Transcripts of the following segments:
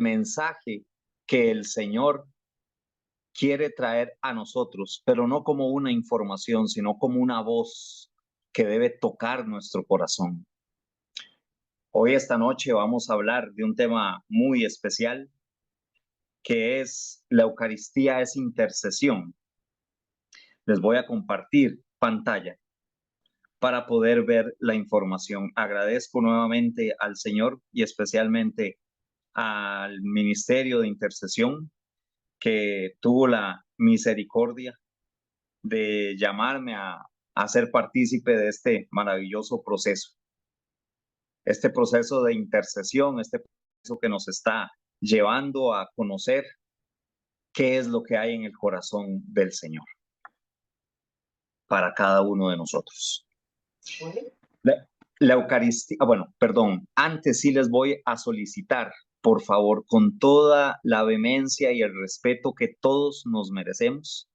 mensaje que el Señor quiere traer a nosotros, pero no como una información, sino como una voz que debe tocar nuestro corazón. Hoy, esta noche, vamos a hablar de un tema muy especial, que es la Eucaristía es intercesión. Les voy a compartir pantalla para poder ver la información. Agradezco nuevamente al Señor y especialmente al Ministerio de Intercesión que tuvo la misericordia de llamarme a ser partícipe de este maravilloso proceso. Este proceso de intercesión, este proceso que nos está llevando a conocer qué es lo que hay en el corazón del Señor para cada uno de nosotros. La Eucaristía, antes sí les voy a solicitar, por favor, con toda la vehemencia y el respeto que todos nos merecemos,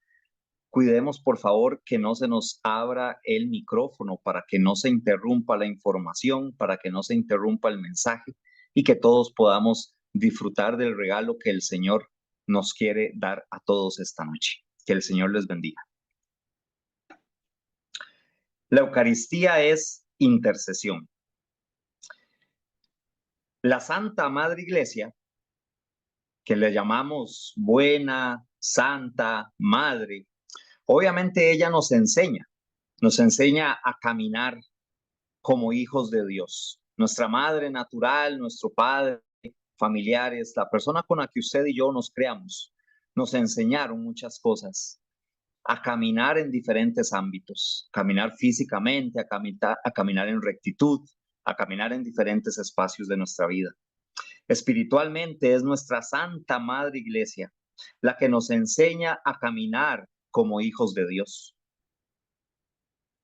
cuidemos, por favor, que no se nos abra el micrófono para que no se interrumpa la información, para que no se interrumpa el mensaje y que todos podamos disfrutar del regalo que el Señor nos quiere dar a todos esta noche. Que el Señor les bendiga. La Eucaristía es intercesión. La Santa Madre Iglesia, que le llamamos buena, santa, madre, obviamente ella nos enseña a caminar como hijos de Dios. Nuestra madre natural, nuestro padre, familiares, la persona con la que usted y yo nos creamos, nos enseñaron muchas cosas, a caminar en diferentes ámbitos, caminar físicamente, a caminar en rectitud, a caminar en diferentes espacios de nuestra vida. Espiritualmente es nuestra Santa Madre Iglesia la que nos enseña a caminar como hijos de Dios.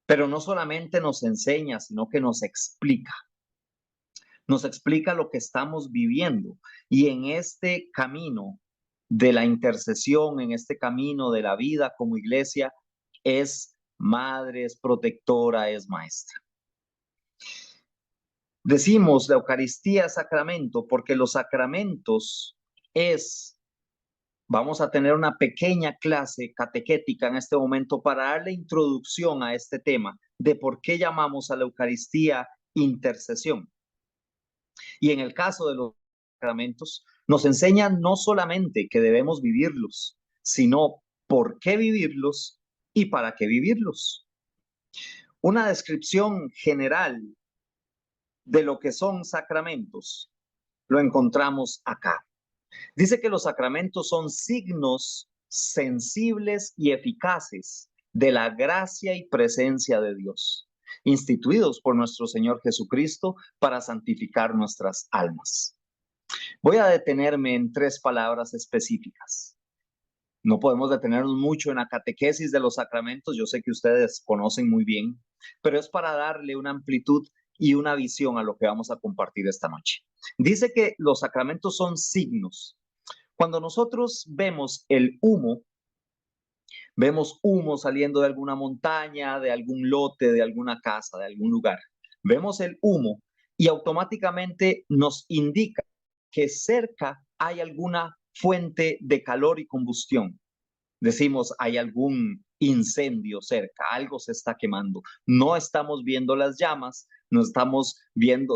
Pero no solamente nos enseña, sino que nos explica lo que estamos viviendo. Y en este camino de la intercesión, en este camino de la vida como iglesia, es madre, es protectora, es maestra. Decimos la Eucaristía es sacramento porque los sacramentos vamos a tener una pequeña clase catequética en este momento para darle introducción a este tema de por qué llamamos a la Eucaristía intercesión. Y en el caso de los sacramentos, nos enseñan no solamente que debemos vivirlos, sino por qué vivirlos y para qué vivirlos. Una descripción general de lo que son sacramentos lo encontramos acá. Dice que los sacramentos son signos sensibles y eficaces de la gracia y presencia de Dios, instituidos por nuestro Señor Jesucristo para santificar nuestras almas. Voy a detenerme en 3 palabras específicas. No podemos detenernos mucho en la catequesis de los sacramentos, yo sé que ustedes conocen muy bien, pero es para darle una amplitud y una visión a lo que vamos a compartir esta noche. Dice que los sacramentos son signos. Cuando nosotros vemos el humo, vemos humo saliendo de alguna montaña, de algún lote, de alguna casa, de algún lugar. Vemos el humo y automáticamente nos indica que cerca hay alguna fuente de calor y combustión. Decimos, hay algún incendio cerca, algo se está quemando. No estamos viendo las llamas, no estamos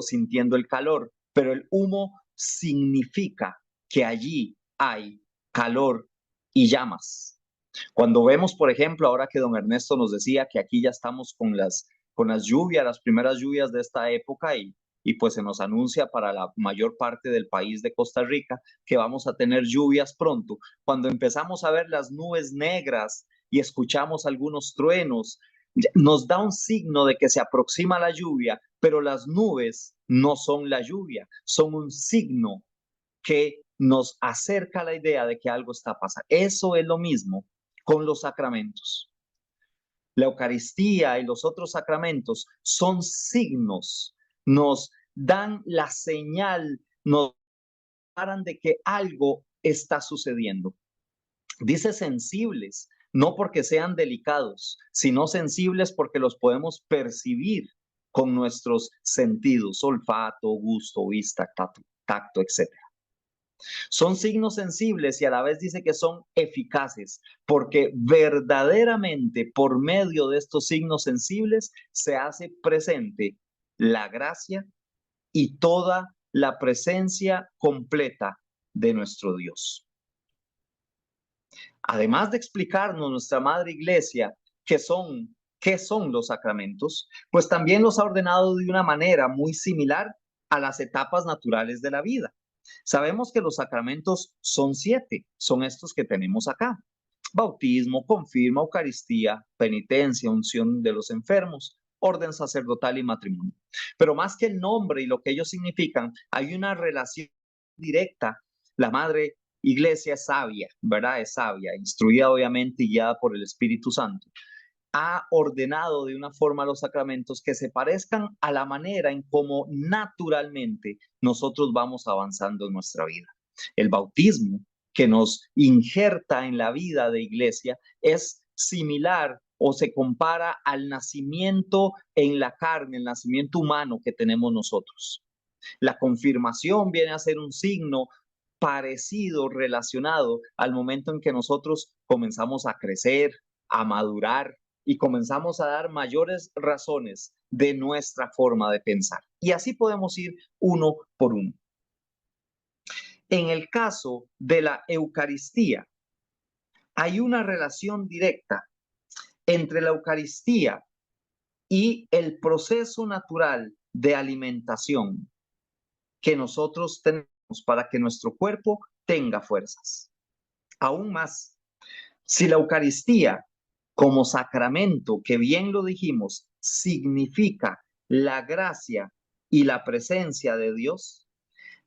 sintiendo el calor, pero el humo significa que allí hay calor y llamas. Cuando vemos, por ejemplo, ahora que don Ernesto nos decía que aquí ya estamos con las lluvias, las primeras lluvias de esta época y pues se nos anuncia para la mayor parte del país de Costa Rica que vamos a tener lluvias pronto. Cuando empezamos a ver las nubes negras y escuchamos algunos truenos, nos da un signo de que se aproxima la lluvia, pero las nubes no son la lluvia, son un signo que nos acerca a la idea de que algo está pasando. Eso es lo mismo con los sacramentos. La Eucaristía y los otros sacramentos son signos, nos dan la señal, nos paran de que algo está sucediendo. Dice sensibles, no porque sean delicados, sino sensibles porque los podemos percibir con nuestros sentidos, olfato, gusto, vista, tacto, etc. Son signos sensibles y a la vez dice que son eficaces, porque verdaderamente por medio de estos signos sensibles se hace presente la gracia y toda la presencia completa de nuestro Dios. Además de explicarnos nuestra Madre Iglesia qué son los sacramentos, pues también los ha ordenado de una manera muy similar a las etapas naturales de la vida. Sabemos que los sacramentos son 7, son estos que tenemos acá: bautismo, confirma, Eucaristía, penitencia, unción de los enfermos, orden sacerdotal y matrimonio. Pero más que el nombre y lo que ellos significan, hay una relación directa. La Madre Iglesia es sabia, ¿verdad? Es sabia, instruida obviamente y guiada por el Espíritu Santo. Ha ordenado de una forma los sacramentos que se parezcan a la manera en cómo naturalmente nosotros vamos avanzando en nuestra vida. El bautismo, que nos injerta en la vida de iglesia, es similar o se compara al nacimiento en la carne, el nacimiento humano que tenemos nosotros. La confirmación viene a ser un signo parecido, relacionado al momento en que nosotros comenzamos a crecer, a madurar y comenzamos a dar mayores razones de nuestra forma de pensar. Y así podemos ir uno por uno. En el caso de la Eucaristía, hay una relación directa entre la Eucaristía y el proceso natural de alimentación que nosotros tenemos para que nuestro cuerpo tenga fuerzas. Aún más, si la Eucaristía como sacramento, que bien lo dijimos, significa la gracia y la presencia de Dios,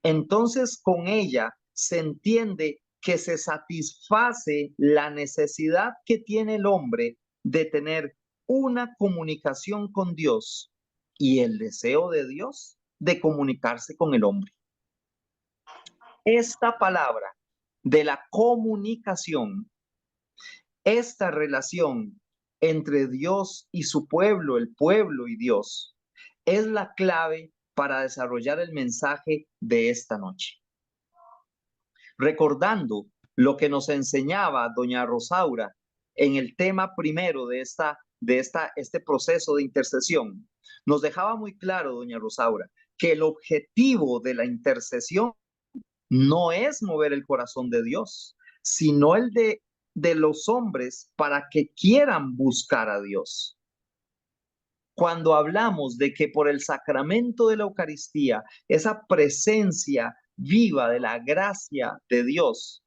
entonces con ella se entiende que se satisface la necesidad que tiene el hombre de tener una comunicación con Dios y el deseo de Dios de comunicarse con el hombre. Esta palabra de la comunicación, esta relación entre Dios y su pueblo, el pueblo y Dios, es la clave para desarrollar el mensaje de esta noche. Recordando lo que nos enseñaba doña Rosaura en el tema primero de este proceso de intercesión, nos dejaba muy claro, doña Rosaura, que el objetivo de la intercesión no es mover el corazón de Dios, sino el de los hombres para que quieran buscar a Dios. Cuando hablamos de que por el sacramento de la Eucaristía, esa presencia viva de la gracia de Dios,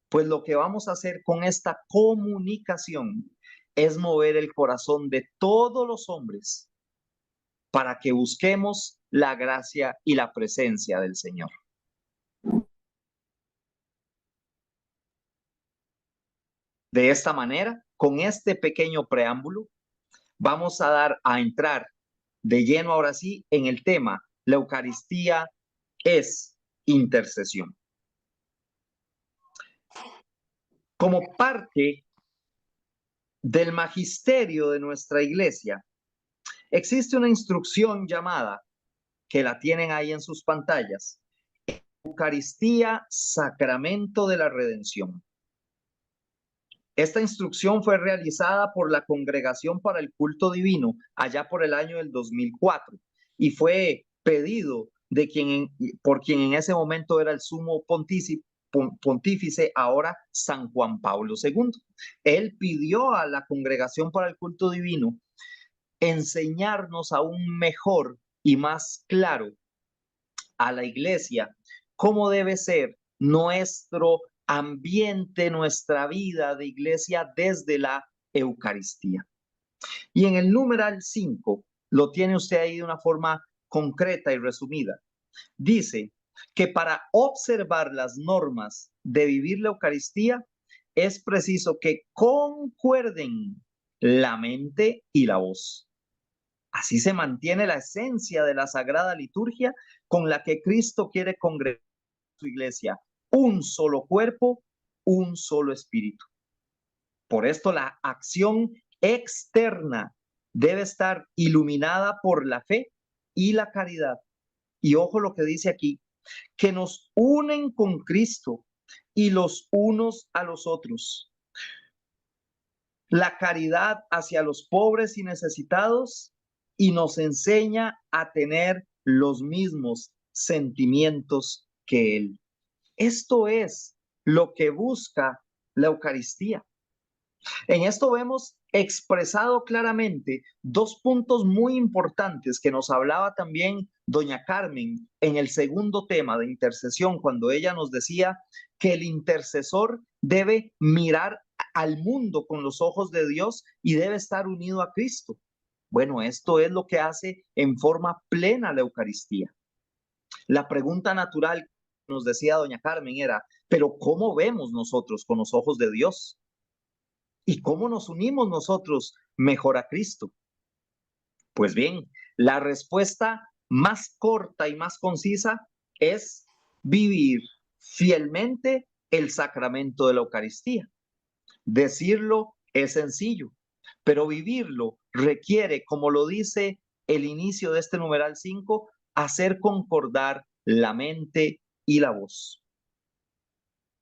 pues lo que vamos a hacer con esta comunicación es mover el corazón de todos los hombres para que busquemos la gracia y la presencia del Señor. De esta manera, con este pequeño preámbulo, vamos a entrar de lleno ahora sí en el tema. La Eucaristía es intercesión. Como parte del magisterio de nuestra iglesia, existe una instrucción llamada, que la tienen ahí en sus pantallas, Eucaristía, Sacramento de la Redención. Esta instrucción fue realizada por la Congregación para el Culto Divino allá por el año del 2004 y fue pedido por quien en ese momento era el sumo pontífice, ahora San Juan Pablo II. Él pidió a la Congregación para el Culto Divino enseñarnos aún mejor y más claro a la iglesia cómo debe ser nuestro ambiente, nuestra vida de iglesia desde la Eucaristía. Y en el numeral 5, lo tiene usted ahí de una forma concreta y resumida. Dice que para observar las normas de vivir la Eucaristía es preciso que concuerden la mente y la voz. Así se mantiene la esencia de la Sagrada Liturgia con la que Cristo quiere congregar su iglesia. Un solo cuerpo, un solo espíritu. Por esto la acción externa debe estar iluminada por la fe y la caridad. Y ojo lo que dice aquí, que nos unen con Cristo y los unos a los otros. La caridad hacia los pobres y necesitados y nos enseña a tener los mismos sentimientos que Él. Esto es lo que busca la Eucaristía. En esto vemos expresado claramente dos puntos muy importantes que nos hablaba también doña Carmen en el segundo tema de intercesión, cuando ella nos decía que el intercesor debe mirar al mundo con los ojos de Dios y debe estar unido a Cristo. Bueno, esto es lo que hace en forma plena la Eucaristía. La pregunta natural, nos decía doña Carmen, era, pero ¿cómo vemos nosotros con los ojos de Dios? ¿Y cómo nos unimos nosotros mejor a Cristo? Pues bien, la respuesta más corta y más concisa es vivir fielmente el sacramento de la Eucaristía. Decirlo es sencillo, pero vivirlo requiere, como lo dice el inicio de este numeral 5, hacer concordar la mente y la voz.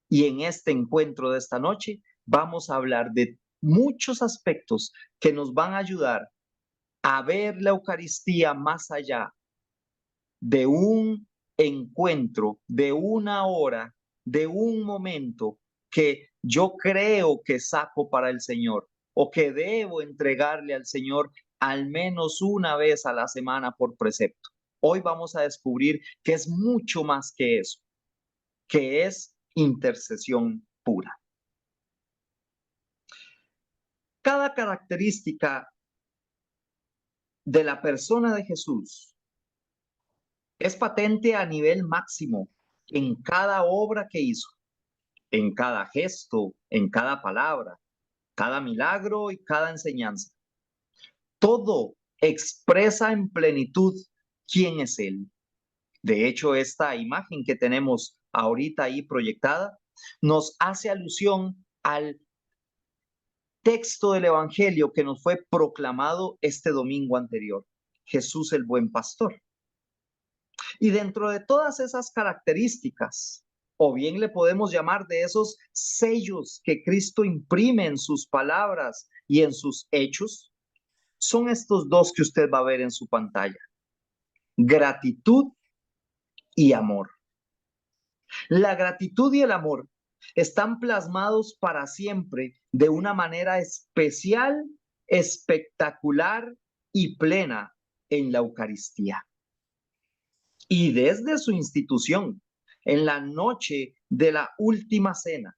Y en este encuentro de esta noche vamos a hablar de muchos aspectos que nos van a ayudar a ver la Eucaristía más allá de un encuentro, de una hora, de un momento que yo creo que saco para el Señor o que debo entregarle al Señor al menos una vez a la semana por precepto. Hoy vamos a descubrir que es mucho más que eso, que es intercesión pura. Cada característica de la persona de Jesús es patente a nivel máximo en cada obra que hizo, en cada gesto, en cada palabra, cada milagro y cada enseñanza. Todo expresa en plenitud quién es Él. De hecho, esta imagen que tenemos ahorita ahí proyectada nos hace alusión al texto del Evangelio que nos fue proclamado este domingo anterior. Jesús el buen pastor. Y dentro de todas esas características, o bien le podemos llamar de esos sellos que Cristo imprime en sus palabras y en sus hechos, son estos dos que usted va a ver en su pantalla: gratitud y amor. La gratitud y el amor están plasmados para siempre de una manera especial, espectacular y plena en la Eucaristía. Y desde su institución, en la noche de la última cena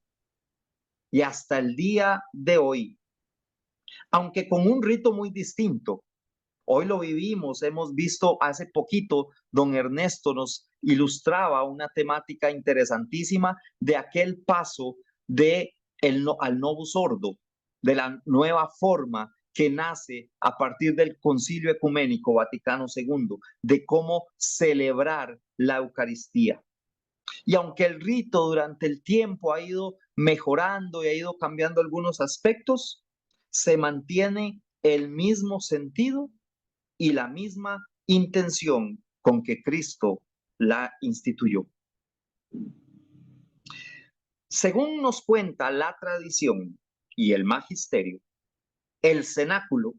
y hasta el día de hoy, aunque con un rito muy distinto. Hoy lo vivimos, hemos visto hace poquito, don Ernesto nos ilustraba una temática interesantísima de aquel paso de al Novus Ordo, de la nueva forma que nace a partir del Concilio Ecuménico Vaticano II, de cómo celebrar la Eucaristía. Y aunque el rito durante el tiempo ha ido mejorando y ha ido cambiando algunos aspectos, se mantiene el mismo sentido y la misma intención con que Cristo la instituyó. Según nos cuenta la tradición y el magisterio, el cenáculo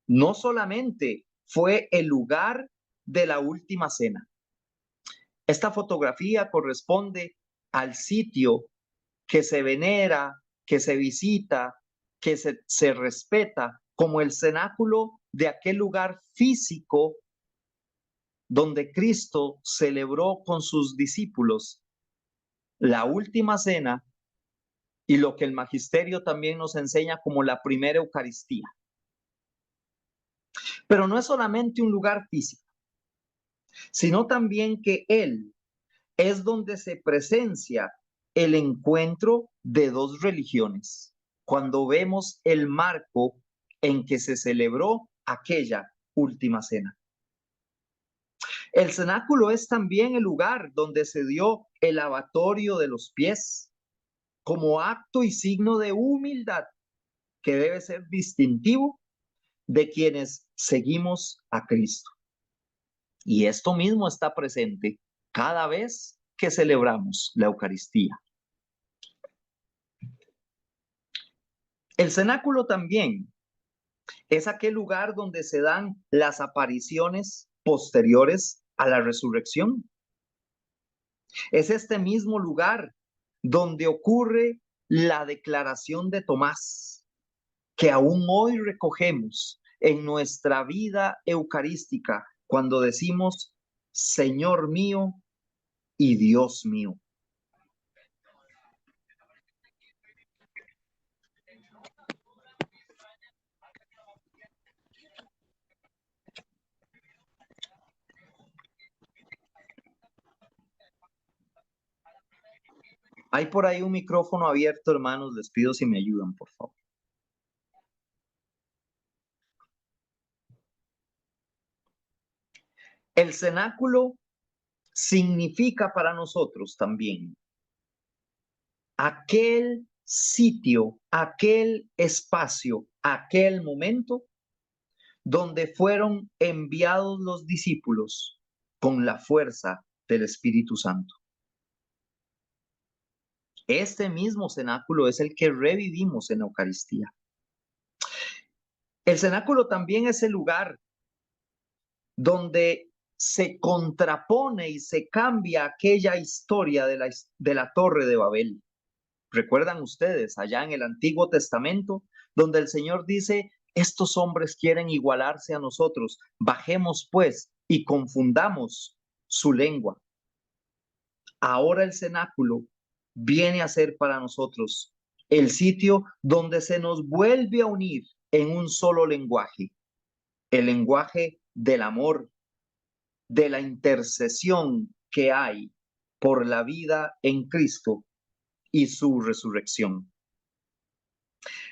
no solamente fue el lugar de la última cena. Esta fotografía corresponde al sitio que se venera, que se visita, que se respeta como el cenáculo de aquel lugar físico donde Cristo celebró con sus discípulos la última cena y lo que el magisterio también nos enseña como la primera Eucaristía. Pero no es solamente un lugar físico, sino también que Él es donde se presencia el encuentro de dos religiones, cuando vemos el marco en que se celebró aquella última cena. El cenáculo es también el lugar donde se dio el lavatorio de los pies, como acto y signo de humildad que debe ser distintivo de quienes seguimos a Cristo. Y esto mismo está presente cada vez que celebramos la Eucaristía. El cenáculo también es aquel lugar donde se dan las apariciones posteriores a la resurrección. Es este mismo lugar donde ocurre la declaración de Tomás, que aún hoy recogemos en nuestra vida eucarística cuando decimos, Señor mío y Dios mío. Hay por ahí un micrófono abierto, hermanos, les pido si me ayudan, por favor. El cenáculo significa para nosotros también aquel sitio, aquel espacio, aquel momento donde fueron enviados los discípulos con la fuerza del Espíritu Santo. Este mismo cenáculo es el que revivimos en la Eucaristía. El cenáculo también es el lugar donde se contrapone y se cambia aquella historia de la Torre de Babel. ¿Recuerdan ustedes allá en el Antiguo Testamento, donde el Señor dice, estos hombres quieren igualarse a nosotros, bajemos pues y confundamos su lengua? Ahora el cenáculo viene a ser para nosotros el sitio donde se nos vuelve a unir en un solo lenguaje, el lenguaje del amor, de la intercesión que hay por la vida en Cristo y su resurrección.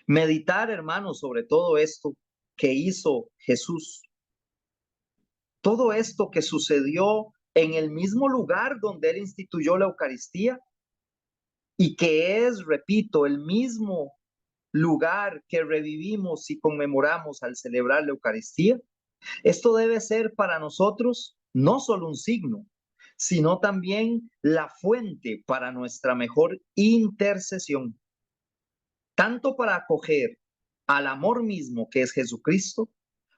Meditar, hermanos, sobre todo esto que hizo Jesús, todo esto que sucedió en el mismo lugar donde Él instituyó la Eucaristía y que es, repito, el mismo lugar que revivimos y conmemoramos al celebrar la Eucaristía. Esto debe ser para nosotros no solo un signo, sino también la fuente para nuestra mejor intercesión, tanto para acoger al amor mismo que es Jesucristo,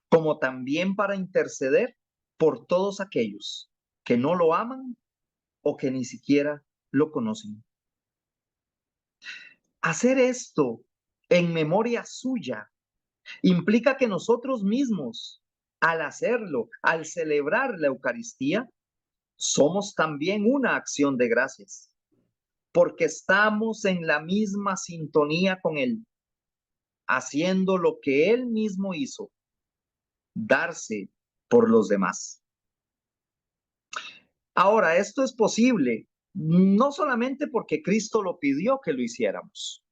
como también para interceder por todos aquellos que no lo aman o que ni siquiera lo conocen. Hacer esto en memoria suya implica que nosotros mismos, al hacerlo, al celebrar la Eucaristía, somos también una acción de gracias, porque estamos en la misma sintonía con Él, haciendo lo que Él mismo hizo, darse por los demás. Ahora, esto es posible no solamente porque Cristo lo pidió que lo hiciéramos.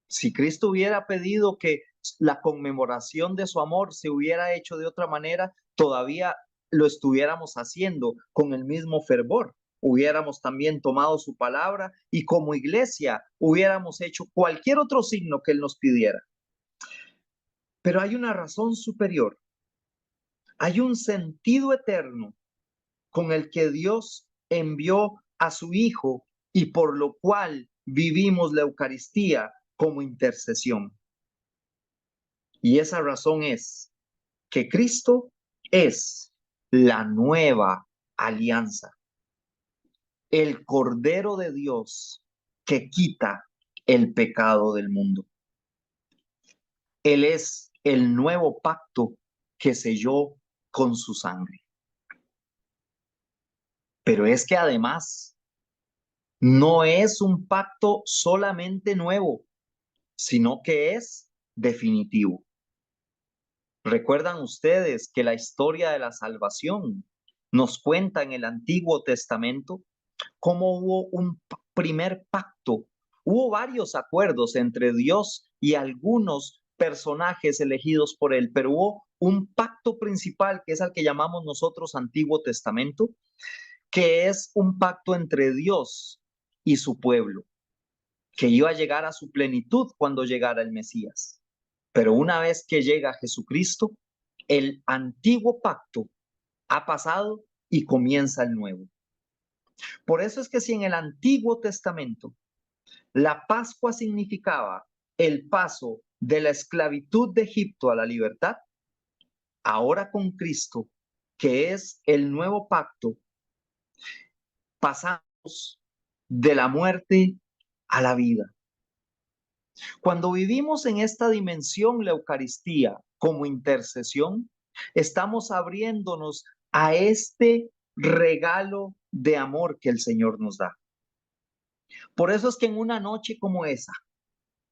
Si Cristo hubiera pedido que la conmemoración de su amor se hubiera hecho de otra manera, todavía lo estuviéramos haciendo con el mismo fervor. Hubiéramos también tomado su palabra y como iglesia hubiéramos hecho cualquier otro signo que Él nos pidiera. Pero hay una razón superior, hay un sentido eterno con el que Dios envió a su Hijo y por lo cual vivimos la Eucaristía como intercesión. Y esa razón es que Cristo es la nueva alianza, el Cordero de Dios que quita el pecado del mundo. Él es el nuevo pacto que selló con su sangre. Pero es que además no es un pacto solamente nuevo, sino que es definitivo. ¿Recuerdan ustedes que la historia de la salvación nos cuenta en el Antiguo Testamento cómo hubo un primer pacto? Hubo varios acuerdos entre Dios y algunos personajes elegidos por Él, pero hubo un pacto principal que es al que llamamos nosotros Antiguo Testamento, que es un pacto entre Dios y su pueblo, que iba a llegar a su plenitud cuando llegara el Mesías. Pero una vez que llega Jesucristo, el antiguo pacto ha pasado y comienza el nuevo. Por eso es que si en el Antiguo Testamento la Pascua significaba el paso de la esclavitud de Egipto a la libertad, ahora con Cristo, que es el nuevo pacto, pasamos de la muerte a la vida. Cuando vivimos en esta dimensión, la Eucaristía como intercesión, estamos abriéndonos a este regalo de amor que el Señor nos da. Por eso es que en una noche como esa,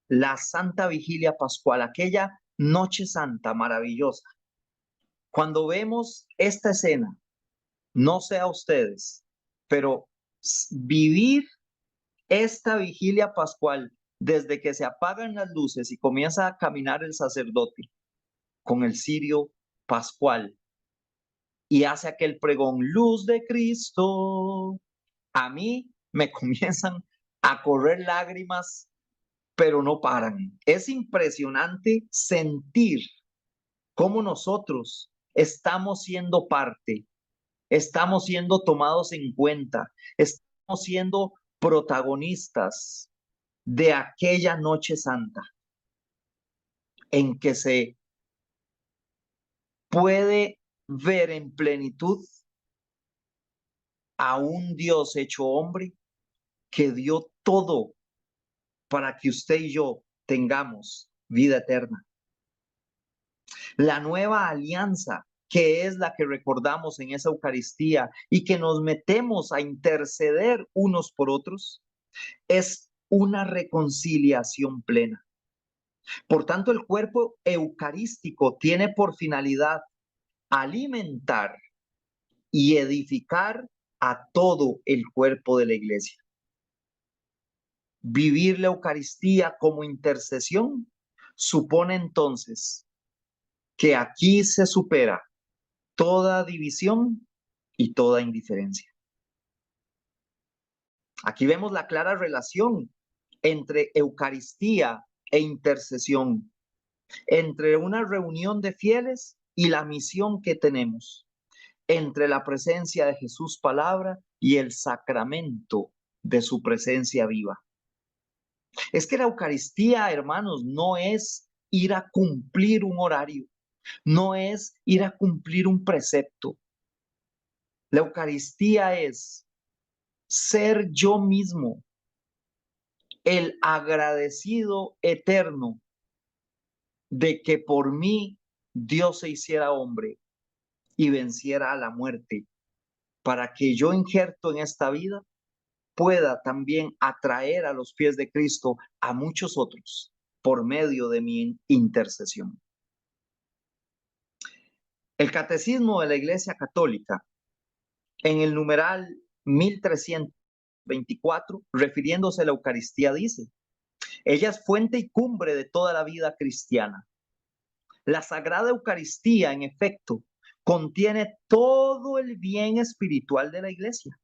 la Santa Vigilia Pascual, aquella noche santa maravillosa, cuando vemos esta escena, no sé a ustedes, pero vivir esta vigilia pascual desde que se apagan las luces y comienza a caminar el sacerdote con el cirio pascual y hace aquel pregón, luz de Cristo, a mí me comienzan a correr lágrimas, pero no paran. Es impresionante sentir cómo nosotros estamos siendo parte, estamos siendo tomados en cuenta, estamos siendo protagonistas de aquella noche santa en que se puede ver en plenitud a un Dios hecho hombre que dio todo para que usted y yo tengamos vida eterna. La nueva alianza, que es la que recordamos en esa Eucaristía y que nos metemos a interceder unos por otros, es una reconciliación plena. Por tanto, el cuerpo eucarístico tiene por finalidad alimentar y edificar a todo el cuerpo de la iglesia. Vivir la Eucaristía como intercesión supone entonces que aquí se supera toda división y toda indiferencia. Aquí vemos la clara relación entre Eucaristía e intercesión, entre una reunión de fieles y la misión que tenemos, entre la presencia de Jesús palabra y el sacramento de su presencia viva. Es que la Eucaristía, hermanos, no es ir a cumplir un horario, no es ir a cumplir un precepto. La Eucaristía es ser yo mismo, el agradecido eterno de que por mí Dios se hiciera hombre y venciera a la muerte, para que yo injerto en esta vida pueda también atraer a los pies de Cristo a muchos otros por medio de mi intercesión. El Catecismo de la Iglesia Católica, en el numeral 1324, refiriéndose a la Eucaristía, dice: ella es fuente y cumbre de toda la vida cristiana. La Sagrada Eucaristía, en efecto, contiene todo el bien espiritual de la Iglesia,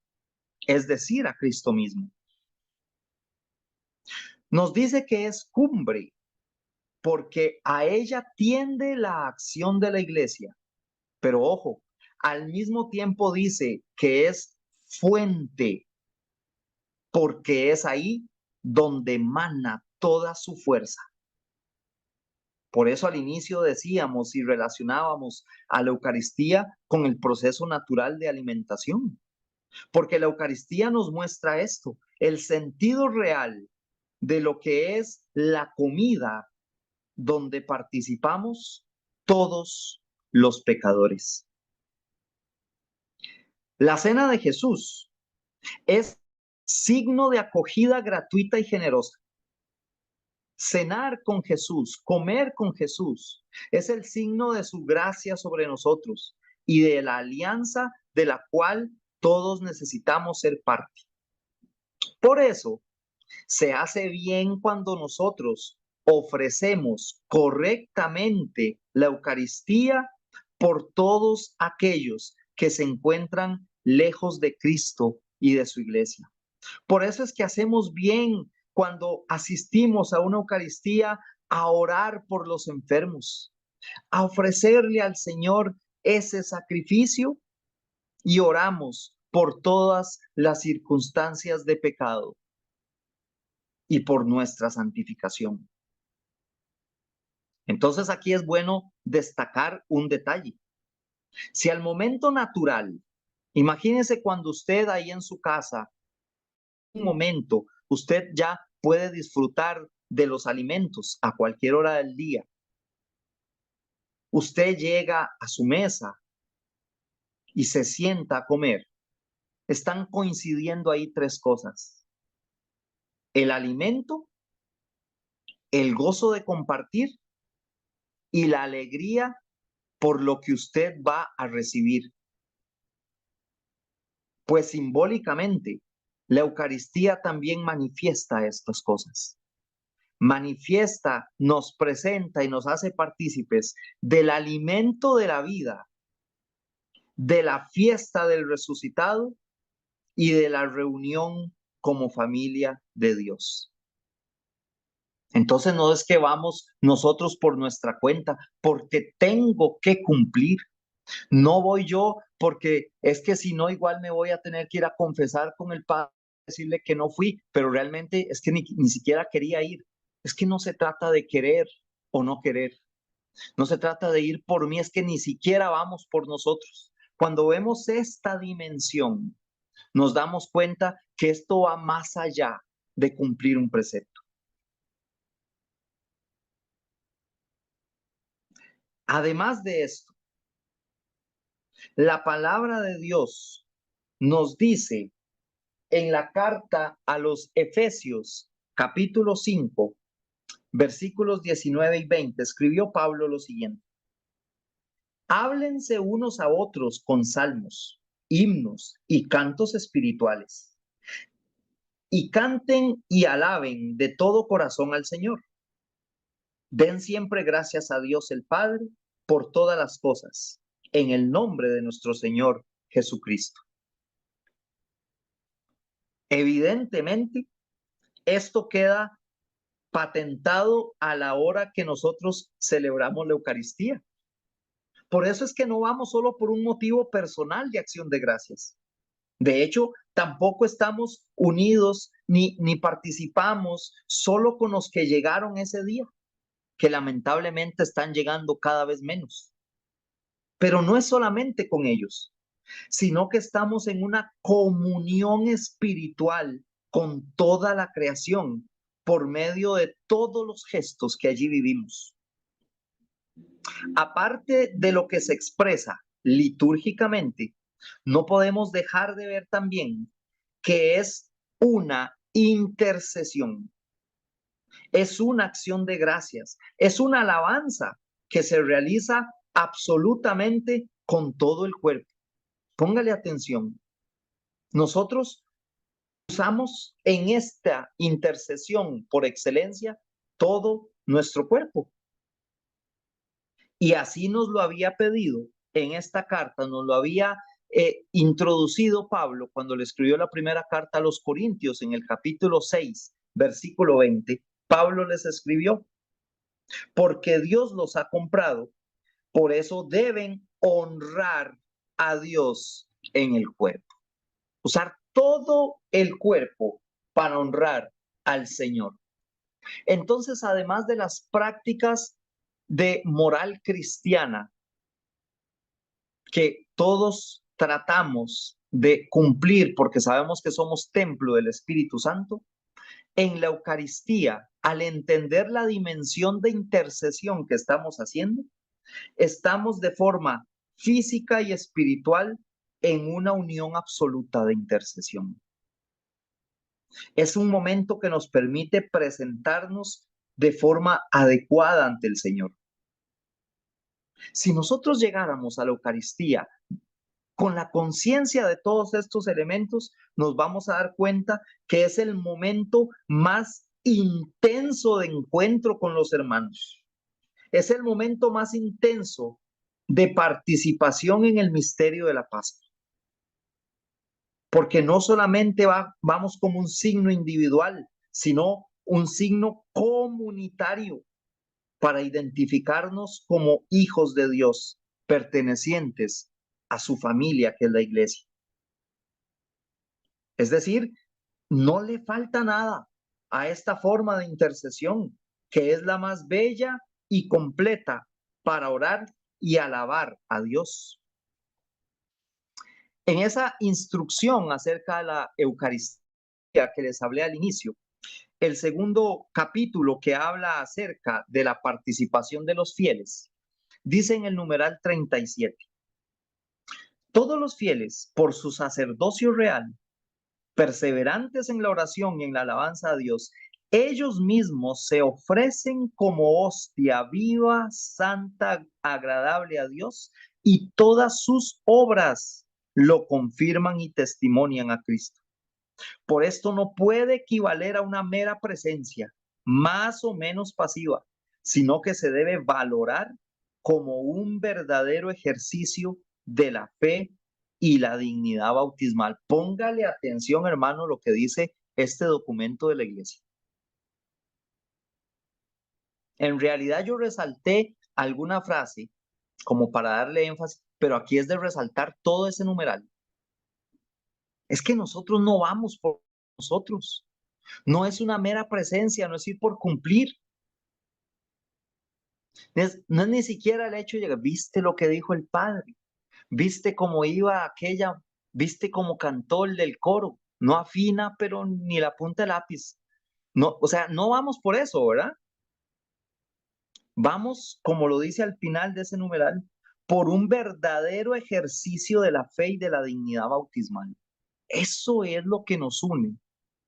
es decir, a Cristo mismo. Nos dice que es cumbre porque a ella tiende la acción de la Iglesia. Pero ojo, al mismo tiempo dice que es fuente porque es ahí donde emana toda su fuerza. Por eso al inicio decíamos y relacionábamos a la Eucaristía con el proceso natural de alimentación, porque la Eucaristía nos muestra esto, el sentido real de lo que es la comida donde participamos todos los pecadores. La cena de Jesús es signo de acogida gratuita y generosa. Cenar con Jesús, comer con Jesús, es el signo de su gracia sobre nosotros y de la alianza de la cual todos necesitamos ser parte. Por eso, se hace bien cuando nosotros ofrecemos correctamente la Eucaristía por todos aquellos que se encuentran lejos de Cristo y de su iglesia. Por eso es que hacemos bien cuando asistimos a una Eucaristía a orar por los enfermos, a ofrecerle al Señor ese sacrificio y oramos por todas las circunstancias de pecado y por nuestra santificación. Entonces aquí es bueno destacar un detalle. Si al momento natural, imagínese cuando usted ahí en su casa, un momento, usted ya puede disfrutar de los alimentos a cualquier hora del día. Usted llega a su mesa y se sienta a comer. Están coincidiendo ahí tres cosas: el alimento, el gozo de compartir y la alegría por lo que usted va a recibir. Pues simbólicamente, la Eucaristía también manifiesta estas cosas. Manifiesta, nos presenta y nos hace partícipes del alimento de la vida, de la fiesta del resucitado y de la reunión como familia de Dios. Entonces no es que vamos nosotros por nuestra cuenta, porque tengo que cumplir. No voy yo porque es que si no, igual me voy a tener que ir a confesar con el padre, decirle que no fui, pero realmente es que ni siquiera quería ir. Es que no se trata de querer o no querer. No se trata de ir por mí, es que ni siquiera vamos por nosotros. Cuando vemos esta dimensión, nos damos cuenta que esto va más allá de cumplir un precepto. Además de esto, la palabra de Dios nos dice en la carta a los Efesios, capítulo 5, versículos 19 y 20, escribió Pablo lo siguiente: háblense unos a otros con salmos, himnos y cantos espirituales, y canten y alaben de todo corazón al Señor. Den siempre gracias a Dios el Padre por todas las cosas, en el nombre de nuestro Señor Jesucristo. Evidentemente, esto queda patentado a la hora que nosotros celebramos la Eucaristía. Por eso es que no vamos solo por un motivo personal de acción de gracias. De hecho, tampoco estamos unidos ni participamos solo con los que llegaron ese día, que lamentablemente están llegando cada vez menos. Pero no es solamente con ellos, sino que estamos en una comunión espiritual con toda la creación por medio de todos los gestos que allí vivimos. Aparte de lo que se expresa litúrgicamente, no podemos dejar de ver también que es una intercesión, es una acción de gracias, es una alabanza que se realiza absolutamente con todo el cuerpo. Póngale atención. Nosotros usamos en esta intercesión por excelencia todo nuestro cuerpo. Y así nos lo había pedido en esta carta, nos lo había introducido Pablo cuando le escribió la primera carta a los Corintios en el capítulo 6, versículo 20. Pablo les escribió: porque Dios los ha comprado, por eso deben honrar a Dios en el cuerpo. Usar todo el cuerpo para honrar al Señor. Entonces, además de las prácticas de moral cristiana que todos tratamos de cumplir porque sabemos que somos templo del Espíritu Santo, en la Eucaristía, al entender la dimensión de intercesión que estamos haciendo, estamos de forma física y espiritual en una unión absoluta de intercesión. Es un momento que nos permite presentarnos de forma adecuada ante el Señor. Si nosotros llegáramos a la Eucaristía con la conciencia de todos estos elementos, nos vamos a dar cuenta que es el momento más intenso de encuentro con los hermanos. Es el momento más intenso de participación en el misterio de la Pascua. Porque no solamente vamos como un signo individual, sino un signo comunitario para identificarnos como hijos de Dios, pertenecientes a su familia, que es la iglesia. Es decir, no le falta nada a esta forma de intercesión, que es la más bella y completa para orar y alabar a Dios. En esa instrucción acerca de la Eucaristía que les hablé al inicio, el segundo capítulo que habla acerca de la participación de los fieles, dice en el numeral 37, todos los fieles, por su sacerdocio real, perseverantes en la oración y en la alabanza a Dios, ellos mismos se ofrecen como hostia viva, santa, agradable a Dios, y todas sus obras lo confirman y testimonian a Cristo. Por esto no puede equivaler a una mera presencia, más o menos pasiva, sino que se debe valorar como un verdadero ejercicio de la fe y la dignidad bautismal. Póngale atención, hermano, lo que dice este documento de la iglesia. En realidad yo resalté alguna frase como para darle énfasis, pero aquí es de resaltar todo ese numeral. Es que nosotros no vamos por nosotros. No es una mera presencia, no es ir por cumplir. No es ni siquiera el hecho de llegar, viste lo que dijo el padre, viste cómo iba aquella, viste cómo cantó el del coro, no afina, pero ni la punta del lápiz. No, o sea, no vamos por eso, ¿verdad? Vamos, como lo dice al final de ese numeral, por un verdadero ejercicio de la fe y de la dignidad bautismal. Eso es lo que nos une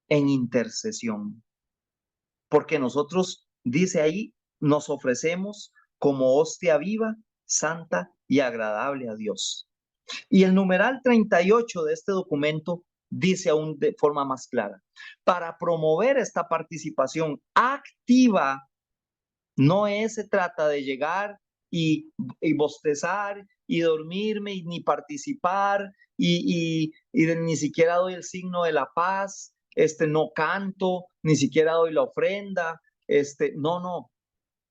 en intercesión. Porque nosotros, dice ahí, nos ofrecemos como hostia viva, santa y agradable a Dios. Y el numeral 38 de este documento dice aún de forma más clara, para promover esta participación activa, no se trata de llegar y bostezar y dormirme y ni participar y ni siquiera doy el signo de la paz, no canto, ni siquiera doy la ofrenda,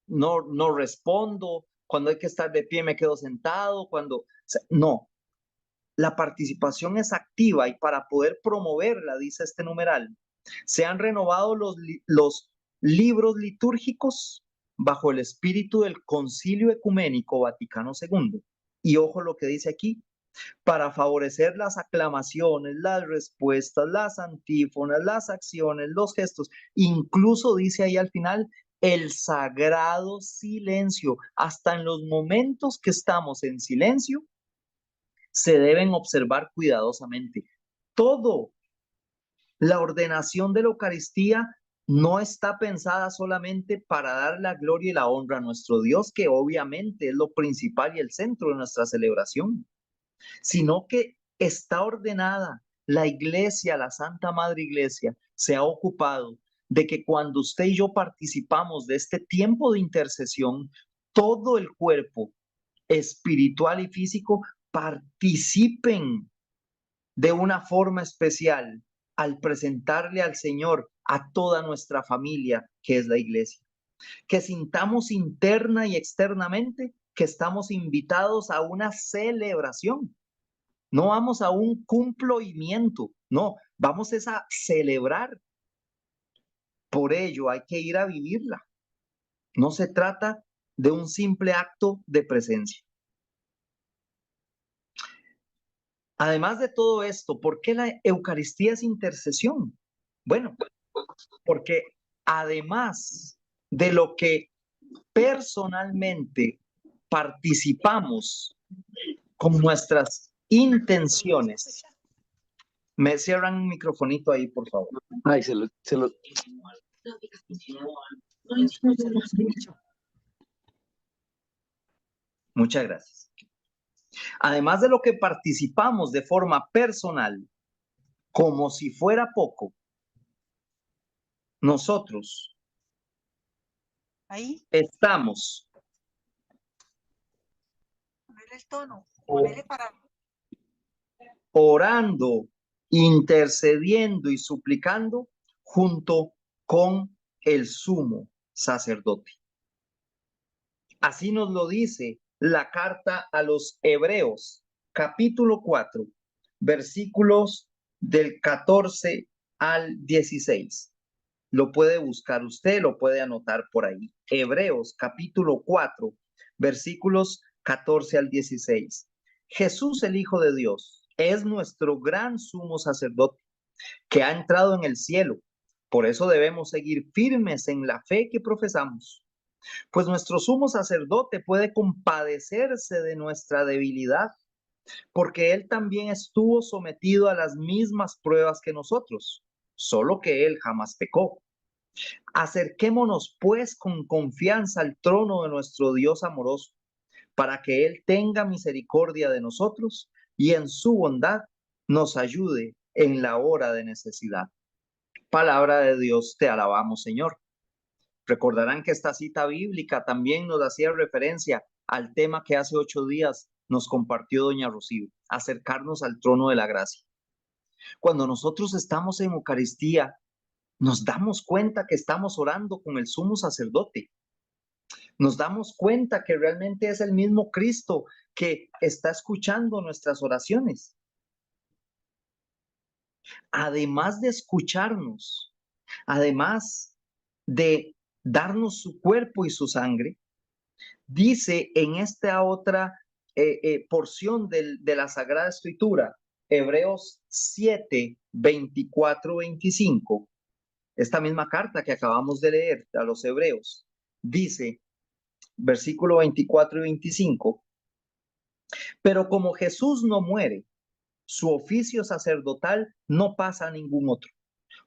no respondo, cuando hay que estar de pie me quedo sentado, no, la participación es activa y para poder promoverla, dice este numeral, se han renovado los libros litúrgicos bajo el espíritu del Concilio Ecuménico Vaticano II. Y ojo lo que dice aquí, para favorecer las aclamaciones, las respuestas, las antífonas, las acciones, los gestos, incluso dice ahí al final, el sagrado silencio, hasta en los momentos que estamos en silencio, se deben observar cuidadosamente. Todo, la ordenación de la Eucaristía no está pensada solamente para dar la gloria y la honra a nuestro Dios, que obviamente es lo principal y el centro de nuestra celebración, sino que está ordenada. La iglesia, la Santa Madre Iglesia, se ha ocupado de que cuando usted y yo participamos de este tiempo de intercesión, todo el cuerpo espiritual y físico participen de una forma especial al presentarle al Señor a toda nuestra familia, que es la iglesia. Que sintamos interna y externamente que estamos invitados a una celebración. No vamos a un cumplimiento, no, vamos a celebrar. Por ello hay que ir a vivirla. No se trata de un simple acto de presencia. Además de todo esto, ¿por qué la Eucaristía es intercesión? Bueno, porque además de lo que personalmente participamos con nuestras intenciones, me cierran un microfonito ahí, por favor. Ay, Muchas gracias. Además de lo que participamos de forma personal, como si fuera poco, nosotros ahí, estamos ponerle el tono, ponerle para orando, intercediendo y suplicando junto con el sumo sacerdote. Así nos lo dice la carta a los Hebreos, capítulo 4, versículos del 14 al 16. Lo puede buscar usted, lo puede anotar por ahí. Hebreos capítulo 4, versículos 14 al 16. Jesús, el Hijo de Dios, es nuestro gran sumo sacerdote que ha entrado en el cielo. Por eso debemos seguir firmes en la fe que profesamos, pues nuestro sumo sacerdote puede compadecerse de nuestra debilidad, porque él también estuvo sometido a las mismas pruebas que nosotros, solo que él jamás pecó. Acerquémonos pues con confianza al trono de nuestro Dios amoroso, para que él tenga misericordia de nosotros y en su bondad nos ayude en la hora de necesidad. Palabra de Dios, te alabamos, Señor. Recordarán que esta cita bíblica también nos hacía referencia al tema que hace 8 días nos compartió doña Rocío, acercarnos al trono de la gracia. Cuando nosotros estamos en Eucaristía, nos damos cuenta que estamos orando con el sumo sacerdote. Nos damos cuenta que realmente es el mismo Cristo que está escuchando nuestras oraciones. Además de escucharnos, además de darnos su cuerpo y su sangre, dice en esta otra porción de la Sagrada Escritura, Hebreos 7, 24, 25, esta misma carta que acabamos de leer a los Hebreos, dice, versículo 24 y 25, pero como Jesús no muere, su oficio sacerdotal no pasa a ningún otro.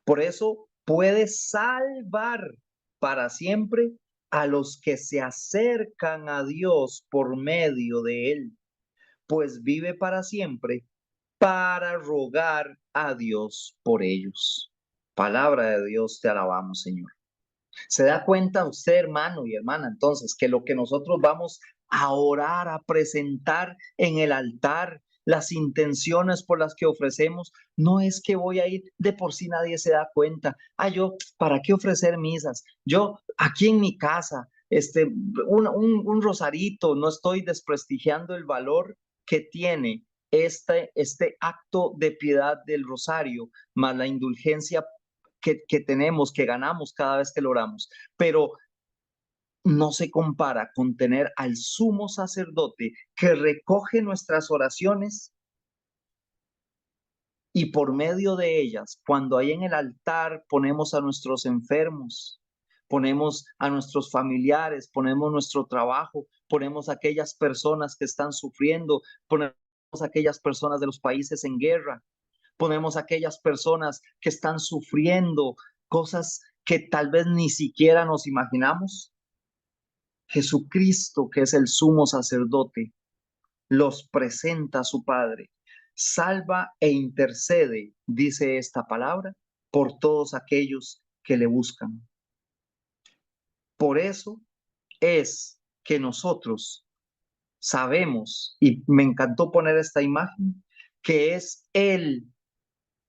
Por eso puede salvar para siempre a los que se acercan a Dios por medio de él, pues vive para siempre para rogar a Dios por ellos. Palabra de Dios, te alabamos, Señor. ¿Se da cuenta usted, hermano y hermana, entonces, que lo que nosotros vamos a orar, a presentar en el altar, las intenciones por las que ofrecemos, no es que voy a ir, de por sí nadie se da cuenta? Yo, ¿para qué ofrecer misas? Yo, aquí en mi casa, un rosarito, no estoy desprestigiando el valor que tiene este acto de piedad del rosario, más la indulgencia que tenemos, que ganamos cada vez que lo oramos, pero no se compara con tener al sumo sacerdote que recoge nuestras oraciones y por medio de ellas, cuando ahí en el altar ponemos a nuestros enfermos, ponemos a nuestros familiares, ponemos nuestro trabajo, ponemos a aquellas personas que están sufriendo, ponemos a aquellas personas de los países en guerra, ponemos a aquellas personas que están sufriendo cosas que tal vez ni siquiera nos imaginamos. Jesucristo, que es el sumo sacerdote, los presenta a su Padre, salva e intercede, dice esta palabra, por todos aquellos que le buscan. Por eso es que nosotros sabemos, y me encantó poner esta imagen, que es Él,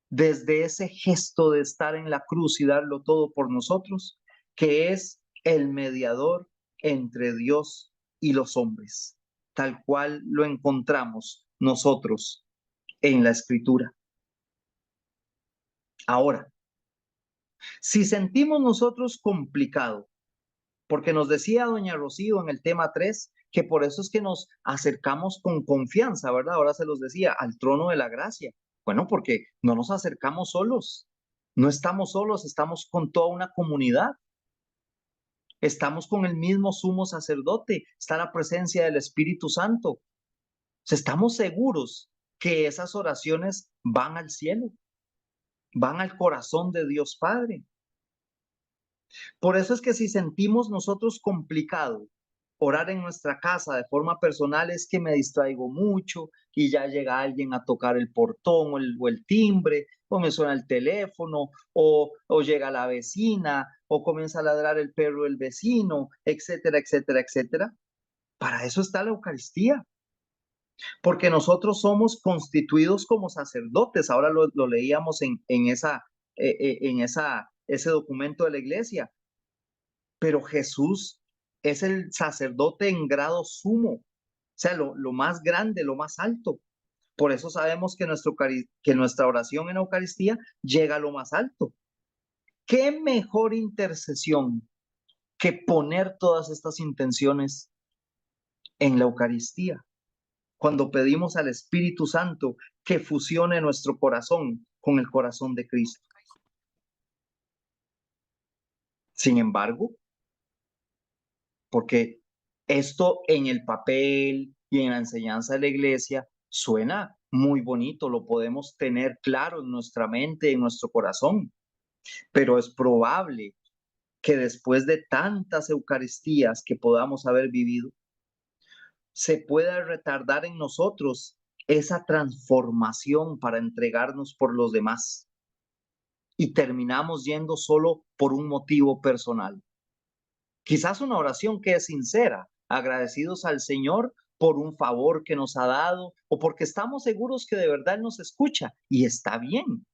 desde ese gesto de estar en la cruz y darlo todo por nosotros, que es el mediador entre Dios y los hombres, tal cual lo encontramos nosotros en la Escritura. Ahora, si sentimos nosotros complicado, porque nos decía doña Rocío en el tema 3, que por eso es que nos acercamos con confianza, ¿verdad? Ahora se los decía, al trono de la gracia. Bueno, porque no nos acercamos solos, no estamos solos, estamos con toda una comunidad, estamos con el mismo sumo sacerdote, está la presencia del Espíritu Santo. O sea, estamos seguros que esas oraciones van al cielo, van al corazón de Dios Padre. Por eso es que si sentimos nosotros complicado orar en nuestra casa de forma personal, es que me distraigo mucho y ya llega alguien a tocar el portón o el timbre, o me suena el teléfono, o llega la vecina, o comienza a ladrar el perro del vecino, etcétera, etcétera, etcétera. Para eso está la Eucaristía, porque nosotros somos constituidos como sacerdotes. Ahora lo leíamos ese documento de la iglesia. Pero Jesús es el sacerdote en grado sumo, o sea, lo más grande, lo más alto. Por eso sabemos que, que nuestra oración en la Eucaristía llega a lo más alto. ¿Qué mejor intercesión que poner todas estas intenciones en la Eucaristía? Cuando pedimos al Espíritu Santo que fusione nuestro corazón con el corazón de Cristo. Sin embargo, porque esto en el papel y en la enseñanza de la iglesia suena muy bonito, lo podemos tener claro en nuestra mente, en nuestro corazón, pero es probable que después de tantas Eucaristías que podamos haber vivido, se pueda retardar en nosotros esa transformación para entregarnos por los demás y terminamos yendo solo por un motivo personal. Quizás una oración que es sincera, agradecidos al Señor por un favor que nos ha dado o porque estamos seguros que de verdad nos escucha y está bien,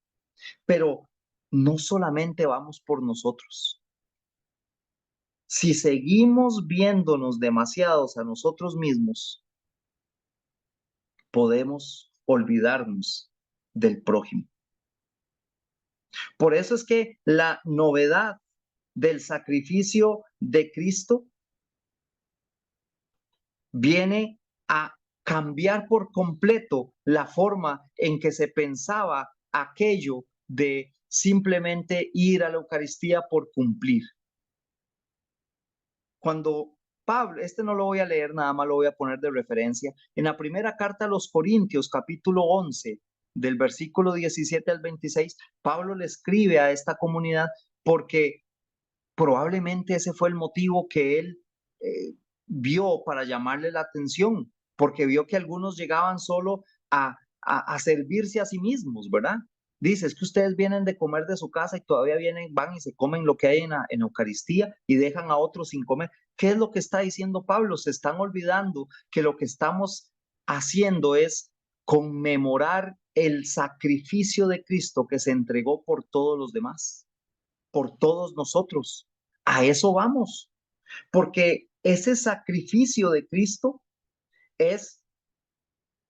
pero no solamente vamos por nosotros. Si seguimos viéndonos demasiados a nosotros mismos, podemos olvidarnos del prójimo. Por eso es que la novedad del sacrificio de Cristo viene a cambiar por completo la forma en que se pensaba aquello de simplemente ir a la Eucaristía por cumplir. Cuando Pablo, este no lo voy a leer, nada más lo voy a poner de referencia, en la primera carta a los Corintios, capítulo 11, del versículo 17 al 26, Pablo le escribe a esta comunidad porque probablemente ese fue el motivo que él vio para llamarle la atención, porque vio que algunos llegaban solo a servirse a sí mismos, ¿verdad? Dice, es que ustedes vienen de comer de su casa y todavía vienen, van y se comen lo que hay en Eucaristía y dejan a otros sin comer. ¿Qué es lo que está diciendo Pablo? Se están olvidando que lo que estamos haciendo es conmemorar el sacrificio de Cristo que se entregó por todos los demás, por todos nosotros. A eso vamos, porque ese sacrificio de Cristo es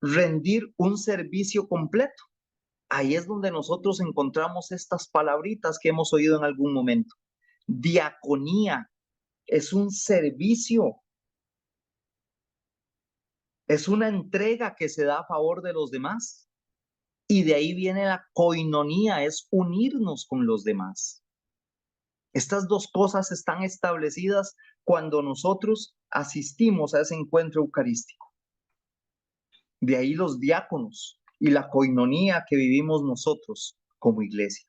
rendir un servicio completo. Ahí es donde nosotros encontramos estas palabritas que hemos oído en algún momento. Diaconía es un servicio, es una entrega que se da a favor de los demás. Y de ahí viene la coinonía, es unirnos con los demás. Estas dos cosas están establecidas cuando nosotros asistimos a ese encuentro eucarístico. De ahí los diáconos y la coinonía que vivimos nosotros como iglesia.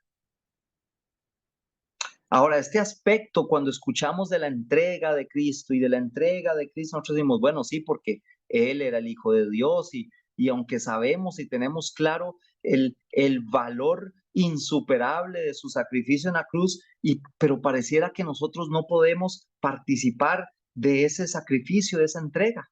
Ahora, este aspecto, cuando escuchamos de la entrega de Cristo y de la entrega de Cristo, nosotros decimos, bueno, sí, porque Él era el Hijo de Dios y aunque sabemos y tenemos claro el valor insuperable de su sacrificio en la cruz, pero pareciera que nosotros no podemos participar de ese sacrificio, de esa entrega.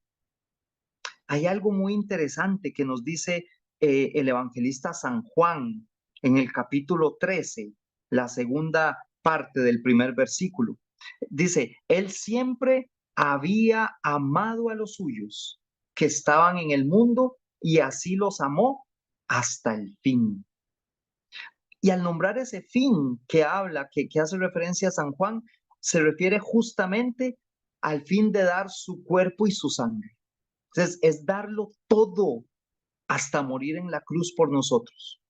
Hay algo muy interesante que nos dice el evangelista San Juan en el capítulo 13, la segunda parte del primer versículo. Dice, Él siempre había amado a los suyos que estaban en el mundo y así los amó hasta el fin. Y al nombrar ese fin que habla, que hace referencia a San Juan, se refiere justamente al fin de dar su cuerpo y su sangre. Entonces, es darlo todo hasta morir en la cruz por nosotros.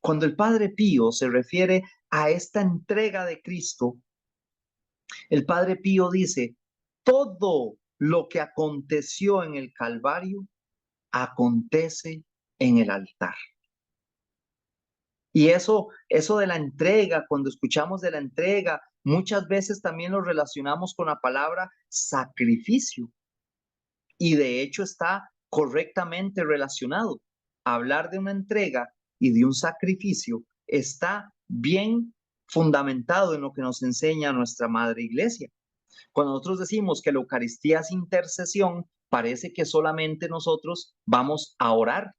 Cuando el Padre Pío se refiere a esta entrega de Cristo, el Padre Pío dice, todo lo que aconteció en el Calvario acontece en el altar. Y eso de la entrega, cuando escuchamos de la entrega, muchas veces también lo relacionamos con la palabra sacrificio. Y de hecho está correctamente relacionado. Hablar de una entrega y de un sacrificio está bien fundamentado en lo que nos enseña nuestra Madre Iglesia. Cuando nosotros decimos que la Eucaristía es intercesión, parece que solamente nosotros vamos a orar,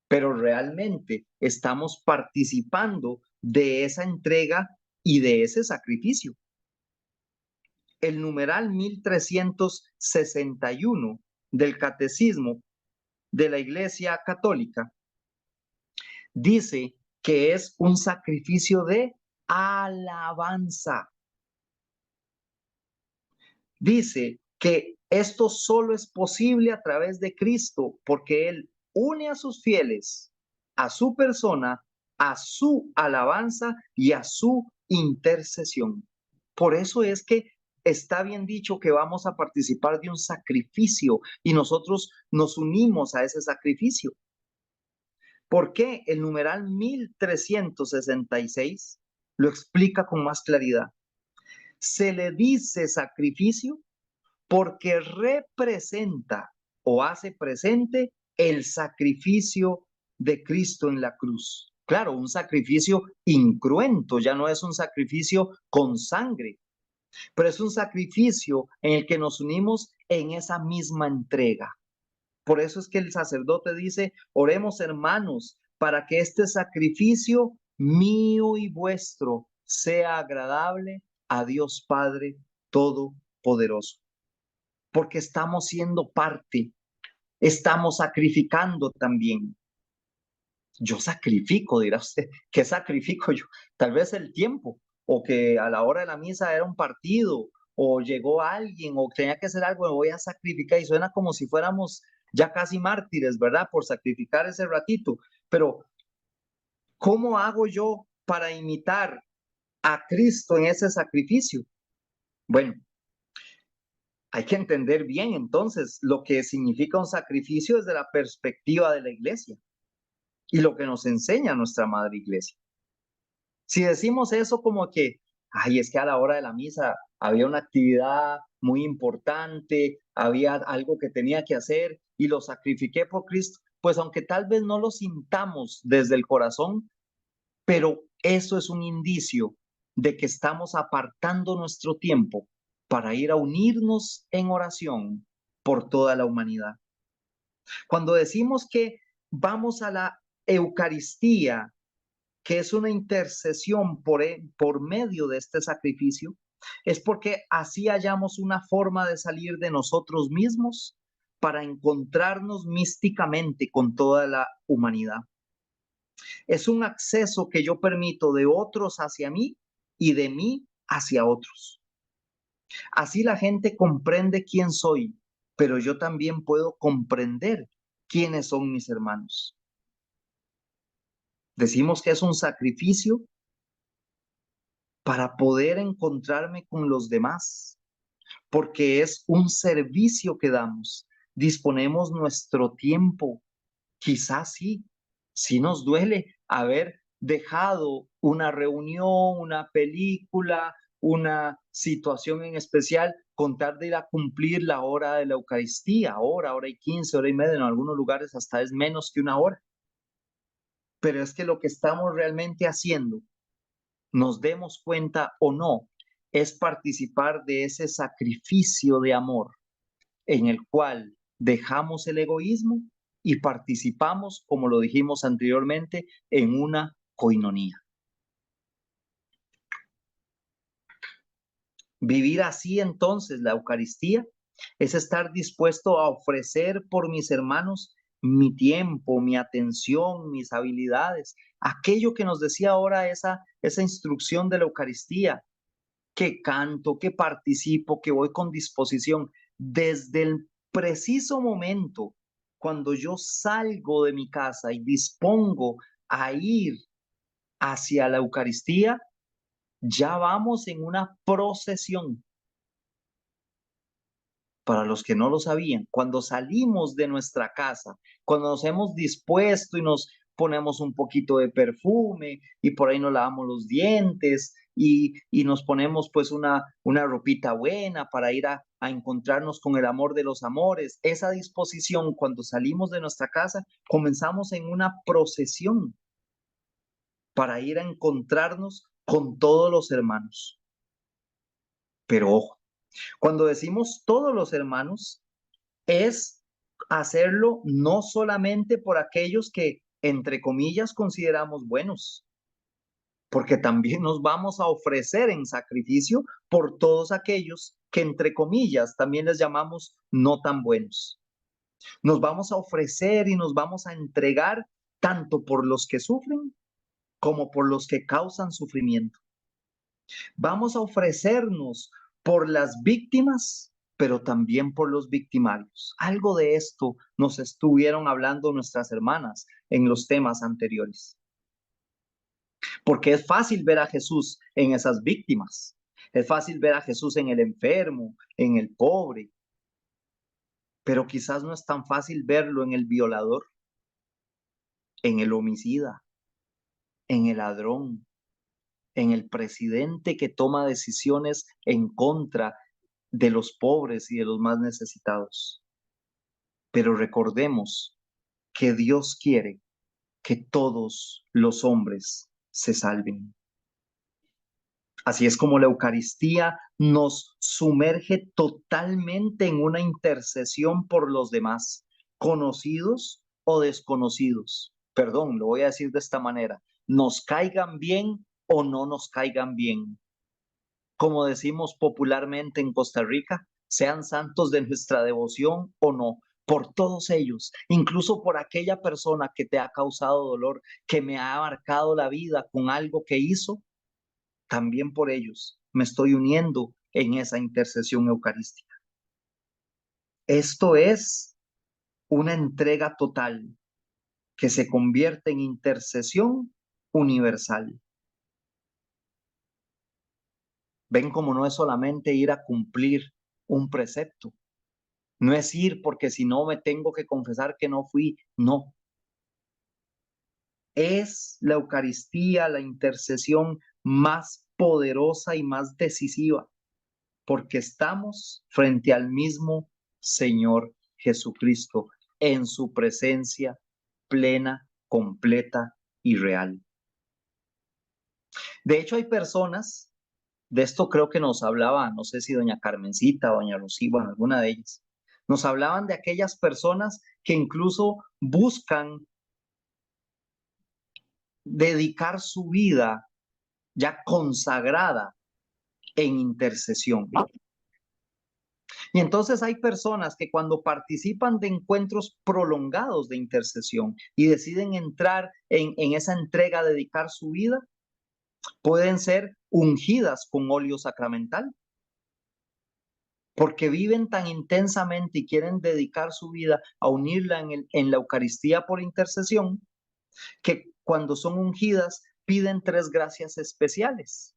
pero realmente estamos participando de esa entrega y de ese sacrificio. El numeral 1361 del Catecismo de la Iglesia Católica dice que es un sacrificio de alabanza. Dice que esto solo es posible a través de Cristo porque Él une a sus fieles, a su persona, a su alabanza y a su intercesión. Por eso es que está bien dicho que vamos a participar de un sacrificio y nosotros nos unimos a ese sacrificio. ¿Por qué el numeral 1366 lo explica con más claridad? Se le dice sacrificio porque representa o hace presente el sacrificio de Cristo en la cruz. Claro, un sacrificio incruento, ya no es un sacrificio con sangre, pero es un sacrificio en el que nos unimos en esa misma entrega. Por eso es que el sacerdote dice, oremos hermanos, para que este sacrificio mío y vuestro sea agradable a Dios Padre Todopoderoso. Porque estamos siendo parte, estamos sacrificando también. Yo sacrifico, dirá usted. ¿Qué sacrifico yo? Tal vez el tiempo, o que a la hora de la misa era un partido, o llegó alguien, o tenía que hacer algo, me voy a sacrificar, y suena como si fuéramos ya casi mártires, ¿verdad? Por sacrificar ese ratito. Pero, ¿cómo hago yo para imitar a Cristo en ese sacrificio? Bueno, hay que entender bien entonces lo que significa un sacrificio desde la perspectiva de la iglesia y lo que nos enseña nuestra madre iglesia. Si decimos eso como que, ay, es que a la hora de la misa había una actividad muy importante, había algo que tenía que hacer y lo sacrifiqué por Cristo, pues aunque tal vez no lo sintamos desde el corazón, pero eso es un indicio de que estamos apartando nuestro tiempo para ir a unirnos en oración por toda la humanidad. Cuando decimos que vamos a la Eucaristía, que es una intercesión por medio de este sacrificio, es porque así hallamos una forma de salir de nosotros mismos para encontrarnos místicamente con toda la humanidad. Es un acceso que yo permito de otros hacia mí y de mí hacia otros. Así la gente comprende quién soy, pero yo también puedo comprender quiénes son mis hermanos. Decimos que es un sacrificio para poder encontrarme con los demás, porque es un servicio que damos. Disponemos nuestro tiempo. Quizás sí nos duele haber dejado una reunión, una película, una situación en especial, con tal de ir a cumplir la hora de la Eucaristía, hora y 15, hora y media, en algunos lugares hasta es menos que una hora. Pero es que lo que estamos realmente haciendo, nos demos cuenta o no, es participar de ese sacrificio de amor en el cual dejamos el egoísmo y participamos, como lo dijimos anteriormente, en una coinonía. Vivir así entonces la Eucaristía es estar dispuesto a ofrecer por mis hermanos mi tiempo, mi atención, mis habilidades, aquello que nos decía ahora esa instrucción de la Eucaristía, que canto, que participo, que voy con disposición. Desde el preciso momento cuando yo salgo de mi casa y dispongo a ir hacia la Eucaristía, ya vamos en una procesión. Para los que no lo sabían, cuando salimos de nuestra casa, cuando nos hemos dispuesto y nos ponemos un poquito de perfume y por ahí nos lavamos los dientes y nos ponemos pues una ropita buena para ir a encontrarnos con el amor de los amores, esa disposición cuando salimos de nuestra casa, comenzamos en una procesión para ir a encontrarnos con todos los hermanos. Pero ojo, cuando decimos todos los hermanos, es hacerlo no solamente por aquellos que, entre comillas, consideramos buenos, porque también nos vamos a ofrecer en sacrificio por todos aquellos que, entre comillas, también les llamamos no tan buenos. Nos vamos a ofrecer y nos vamos a entregar tanto por los que sufren como por los que causan sufrimiento. Vamos a ofrecernos por las víctimas, pero también por los victimarios. Algo de esto nos estuvieron hablando nuestras hermanas en los temas anteriores. Porque es fácil ver a Jesús en esas víctimas. Es fácil ver a Jesús en el enfermo, en el pobre. Pero quizás no es tan fácil verlo en el violador, en el homicida, en el ladrón, en el presidente que toma decisiones en contra de los pobres y de los más necesitados. Pero recordemos que Dios quiere que todos los hombres se salven. Así es como la Eucaristía nos sumerge totalmente en una intercesión por los demás, conocidos o desconocidos. Perdón, lo voy a decir de esta manera, nos caigan bien o no nos caigan bien. Como decimos popularmente en Costa Rica, sean santos de nuestra devoción o no, por todos ellos, incluso por aquella persona que te ha causado dolor, que me ha marcado la vida con algo que hizo, también por ellos me estoy uniendo en esa intercesión eucarística. Esto es una entrega total que se convierte en intercesión universal. Ven como no es solamente ir a cumplir un precepto, no es ir porque si no me tengo que confesar que no fui, no. Es la Eucaristía la intercesión más poderosa y más decisiva, porque estamos frente al mismo Señor Jesucristo en su presencia plena, completa y real. De hecho, hay personas, de esto creo que nos hablaba, no sé si doña Carmencita, doña Lucía, bueno, alguna de ellas, nos hablaban de aquellas personas que incluso buscan dedicar su vida ya consagrada en intercesión. Y entonces hay personas que cuando participan de encuentros prolongados de intercesión y deciden entrar en esa entrega, dedicar su vida, pueden ser ungidas con óleo sacramental, porque viven tan intensamente y quieren dedicar su vida a unirla en la Eucaristía por intercesión, que cuando son ungidas piden 3 gracias especiales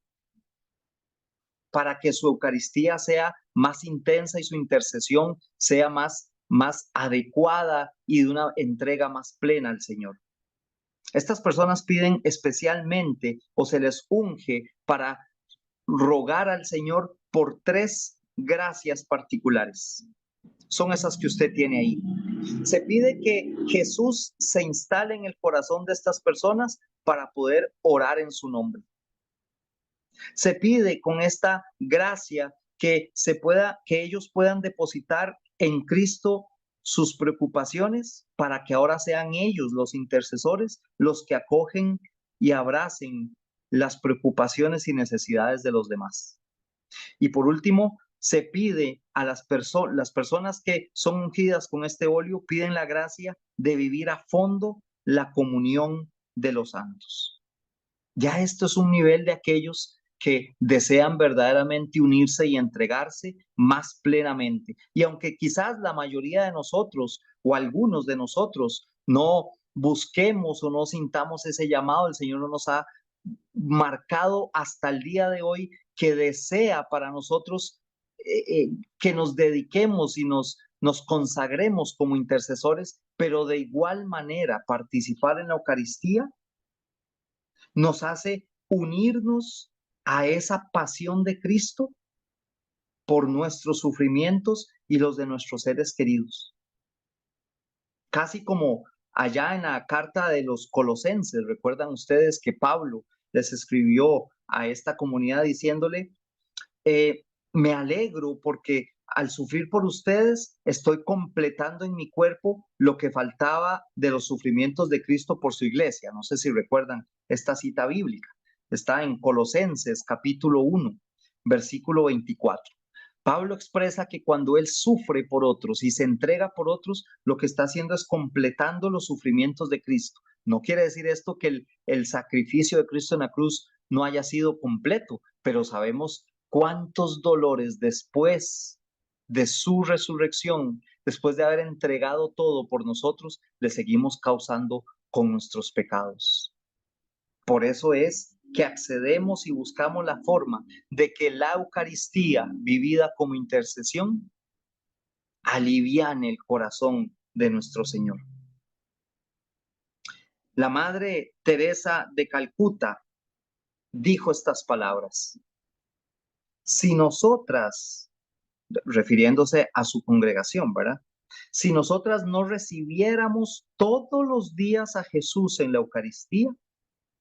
para que su Eucaristía sea más intensa y su intercesión sea más adecuada y de una entrega más plena al Señor. Estas personas piden especialmente o se les unge para rogar al Señor por 3 gracias particulares. Son esas que usted tiene ahí. Se pide que Jesús se instale en el corazón de estas personas para poder orar en su nombre. Se pide con esta gracia que ellos puedan depositar en Cristo sus preocupaciones para que ahora sean ellos los intercesores, los que acogen y abracen las preocupaciones y necesidades de los demás. Y por último, se pide a las personas que son ungidas con este óleo, piden la gracia de vivir a fondo la comunión de los santos. Ya esto es un nivel de aquellos que desean verdaderamente unirse y entregarse más plenamente. Y aunque quizás la mayoría de nosotros o algunos de nosotros no busquemos o no sintamos ese llamado, el Señor no nos ha marcado hasta el día de hoy que desea para nosotros que nos dediquemos y nos consagremos como intercesores, pero de igual manera participar en la Eucaristía nos hace unirnos a esa pasión de Cristo por nuestros sufrimientos y los de nuestros seres queridos. Casi como allá en la carta de los Colosenses, recuerdan ustedes que Pablo les escribió a esta comunidad diciéndole, me alegro porque al sufrir por ustedes estoy completando en mi cuerpo lo que faltaba de los sufrimientos de Cristo por su iglesia. No sé si recuerdan esta cita bíblica. Está en Colosenses capítulo 1, versículo 24. Pablo expresa que cuando él sufre por otros y se entrega por otros, lo que está haciendo es completando los sufrimientos de Cristo. No quiere decir esto que el sacrificio de Cristo en la cruz no haya sido completo, pero sabemos cuántos dolores después de su resurrección, después de haber entregado todo por nosotros, le seguimos causando con nuestros pecados. Por eso es que accedemos y buscamos la forma de que la Eucaristía, vivida como intercesión, aliviane el corazón de nuestro Señor. La Madre Teresa de Calcuta dijo estas palabras: si nosotras, refiriéndose a su congregación, ¿verdad? Si nosotras no recibiéramos todos los días a Jesús en la Eucaristía,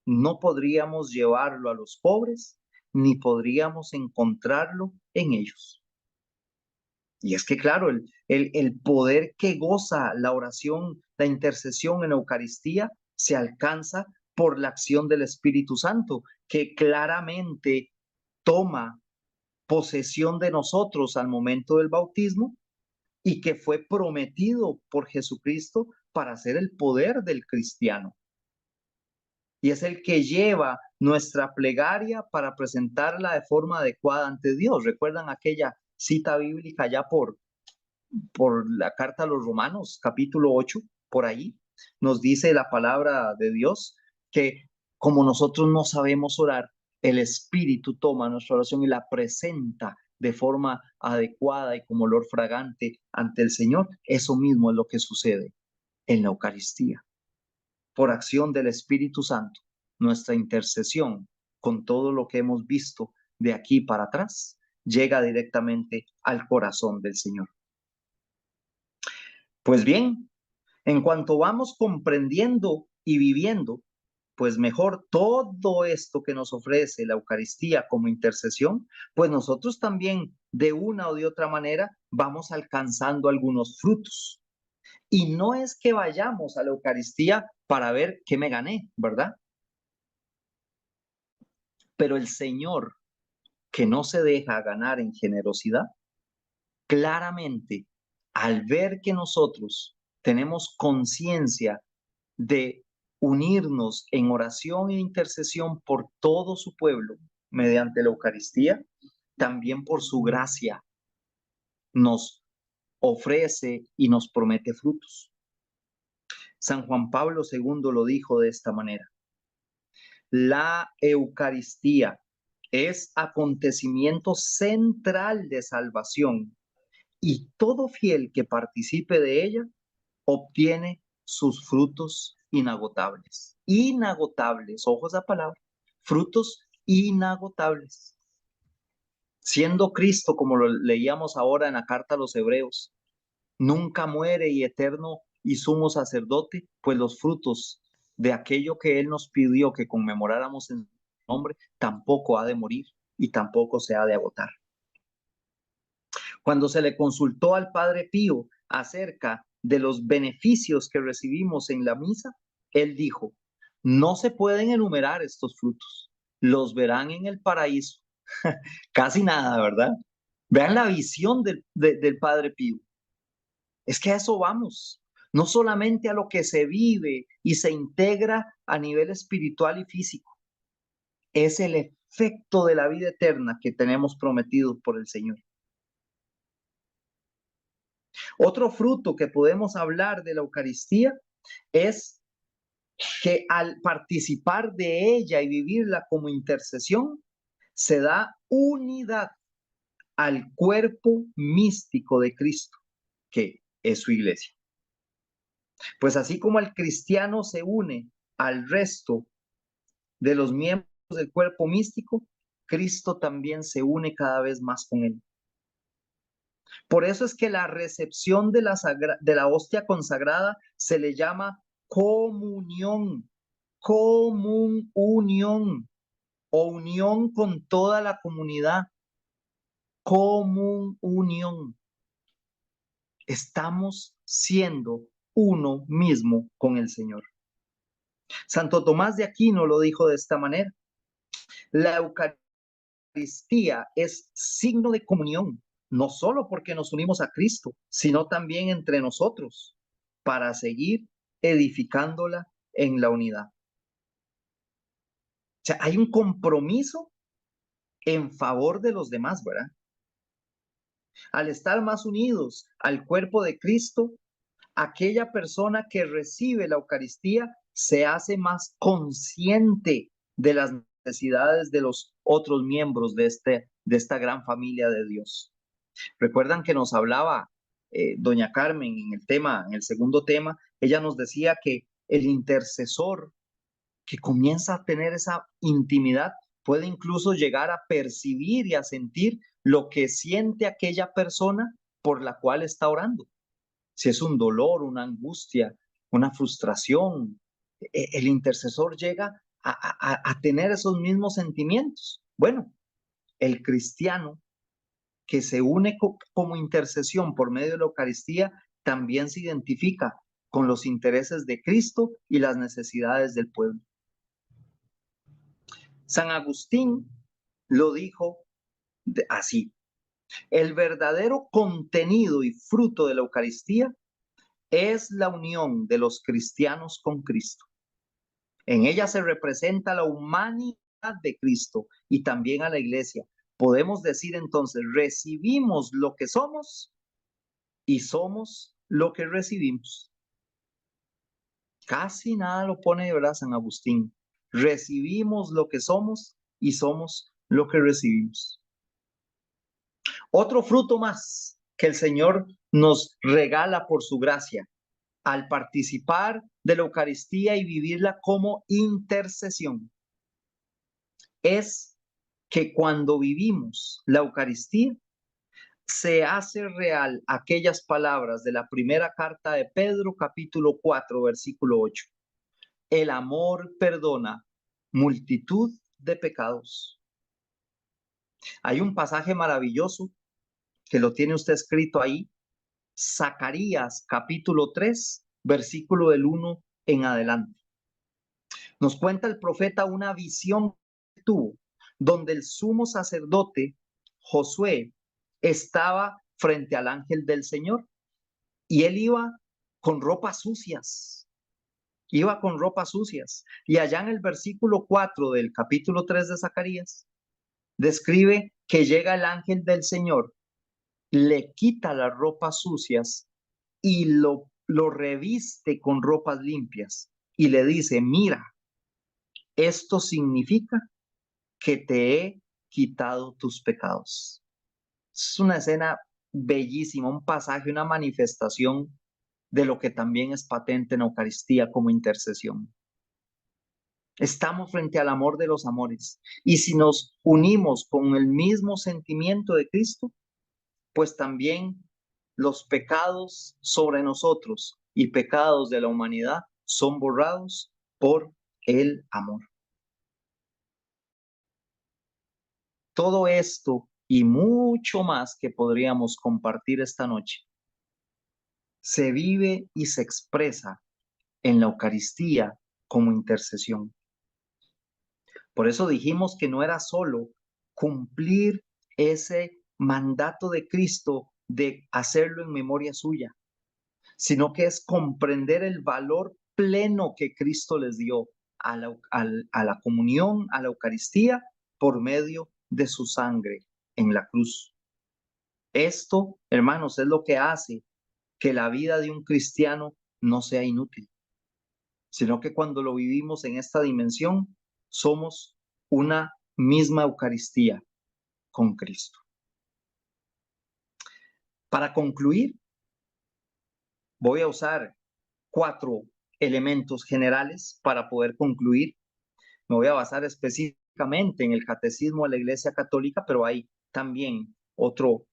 no podríamos llevarlo a los pobres, ni podríamos encontrarlo en ellos. Y es que, claro, el poder que goza la oración, la intercesión en Eucaristía, se alcanza por la acción del Espíritu Santo, que claramente toma posesión de nosotros al momento del bautismo y que fue prometido por Jesucristo para ser el poder del cristiano. Y es el que lleva nuestra plegaria para presentarla de forma adecuada ante Dios. ¿Recuerdan aquella cita bíblica ya por la carta a los Romanos, capítulo 8, por ahí? Nos dice la palabra de Dios que como nosotros no sabemos orar, el Espíritu toma nuestra oración y la presenta de forma adecuada y como olor fragante ante el Señor. Eso mismo es lo que sucede en la Eucaristía. Por acción del Espíritu Santo, nuestra intercesión con todo lo que hemos visto de aquí para atrás llega directamente al corazón del Señor. Pues bien, en cuanto vamos comprendiendo y viviendo, pues mejor todo esto que nos ofrece la Eucaristía como intercesión, pues nosotros también de una o de otra manera vamos alcanzando algunos frutos. Y no es que vayamos a la Eucaristía para ver qué me gané, ¿verdad? Pero el Señor, que no se deja ganar en generosidad, claramente, al ver que nosotros tenemos conciencia de unirnos en oración e intercesión por todo su pueblo mediante la Eucaristía, también por su gracia nos ofrece y nos promete frutos. San Juan Pablo II lo dijo de esta manera: la Eucaristía es acontecimiento central de salvación y todo fiel que participe de ella obtiene sus frutos inagotables. Inagotables, ojo a esa palabra, frutos inagotables. Siendo Cristo, como lo leíamos ahora en la carta a los Hebreos, nunca muere y eterno y sumo sacerdote, pues los frutos de aquello que Él nos pidió que conmemoráramos en su nombre, tampoco ha de morir y tampoco se ha de agotar. Cuando se le consultó al Padre Pío acerca de los beneficios que recibimos en la misa, él dijo: no se pueden enumerar estos frutos, los verán en el paraíso. Casi nada, ¿verdad? Vean la visión del Padre Pío. Es que a eso vamos, no solamente a lo que se vive y se integra a nivel espiritual y físico, es el efecto de la vida eterna que tenemos prometido por el Señor. Otro fruto que podemos hablar de la Eucaristía es que al participar de ella y vivirla como intercesión, se da unidad al cuerpo místico de Cristo, que es su iglesia. Pues así como el cristiano se une al resto de los miembros del cuerpo místico, Cristo también se une cada vez más con él. Por eso es que la recepción de la hostia consagrada se le llama comunión, comunión o unión con toda la comunidad, comunión. Estamos siendo uno mismo con el Señor. Santo Tomás de Aquino lo dijo de esta manera: la Eucaristía es signo de comunión no solo porque nos unimos a Cristo, sino también entre nosotros, para seguir edificándola en la unidad. O sea, hay un compromiso en favor de los demás, ¿verdad? Al estar más unidos al cuerpo de Cristo, aquella persona que recibe la Eucaristía se hace más consciente de las necesidades de los otros miembros de esta gran familia de Dios. Recuerdan que nos hablaba doña Carmen en el segundo tema, ella nos decía que el intercesor que comienza a tener esa intimidad puede incluso llegar a percibir y a sentir lo que siente aquella persona por la cual está orando. Si es un dolor, una angustia, una frustración, el intercesor llega a tener esos mismos sentimientos. Bueno, el cristiano que se une como intercesión por medio de la Eucaristía también se identifica con los intereses de Cristo y las necesidades del pueblo. San Agustín lo dijo así: el verdadero contenido y fruto de la Eucaristía es la unión de los cristianos con Cristo. En ella se representa la humanidad de Cristo y también a la iglesia. Podemos decir entonces, recibimos lo que somos y somos lo que recibimos. Casi nada lo pone de verdad San Agustín. Recibimos lo que somos y somos lo que recibimos. Otro fruto más que el Señor nos regala por su gracia al participar de la Eucaristía y vivirla como intercesión es que cuando vivimos la Eucaristía se hace real aquellas palabras de la primera carta de Pedro, capítulo 4, versículo 8. El amor perdona multitud de pecados. Hay un pasaje maravilloso que lo tiene usted escrito ahí, Zacarías, capítulo 3, versículo del 1 en adelante. Nos cuenta el profeta una visión que tuvo, donde el sumo sacerdote Josué estaba frente al ángel del Señor y él iba con ropas sucias. Iba con ropas sucias. Y allá en el versículo 4 del capítulo 3 de Zacarías, describe que llega el ángel del Señor, le quita las ropas sucias y lo reviste con ropas limpias y le dice: mira, esto significa que te he quitado tus pecados. Es una escena bellísima, un pasaje, una manifestación de lo que también es patente en Eucaristía como intercesión. Estamos frente al amor de los amores y si nos unimos con el mismo sentimiento de Cristo, pues también los pecados sobre nosotros y pecados de la humanidad son borrados por el amor. Todo esto y mucho más que podríamos compartir esta noche se vive y se expresa en la Eucaristía como intercesión. Por eso dijimos que no era solo cumplir ese mandato de Cristo de hacerlo en memoria suya, sino que es comprender el valor pleno que Cristo les dio a la comunión, a la Eucaristía, por medio de su sangre en la cruz. Esto, hermanos, es lo que hace que la vida de un cristiano no sea inútil, sino que cuando lo vivimos en esta dimensión, somos una misma Eucaristía con Cristo. Para concluir, voy a usar 4 elementos generales para poder concluir. Me voy a basar específicamente en el Catecismo de la Iglesia Católica, pero hay también otro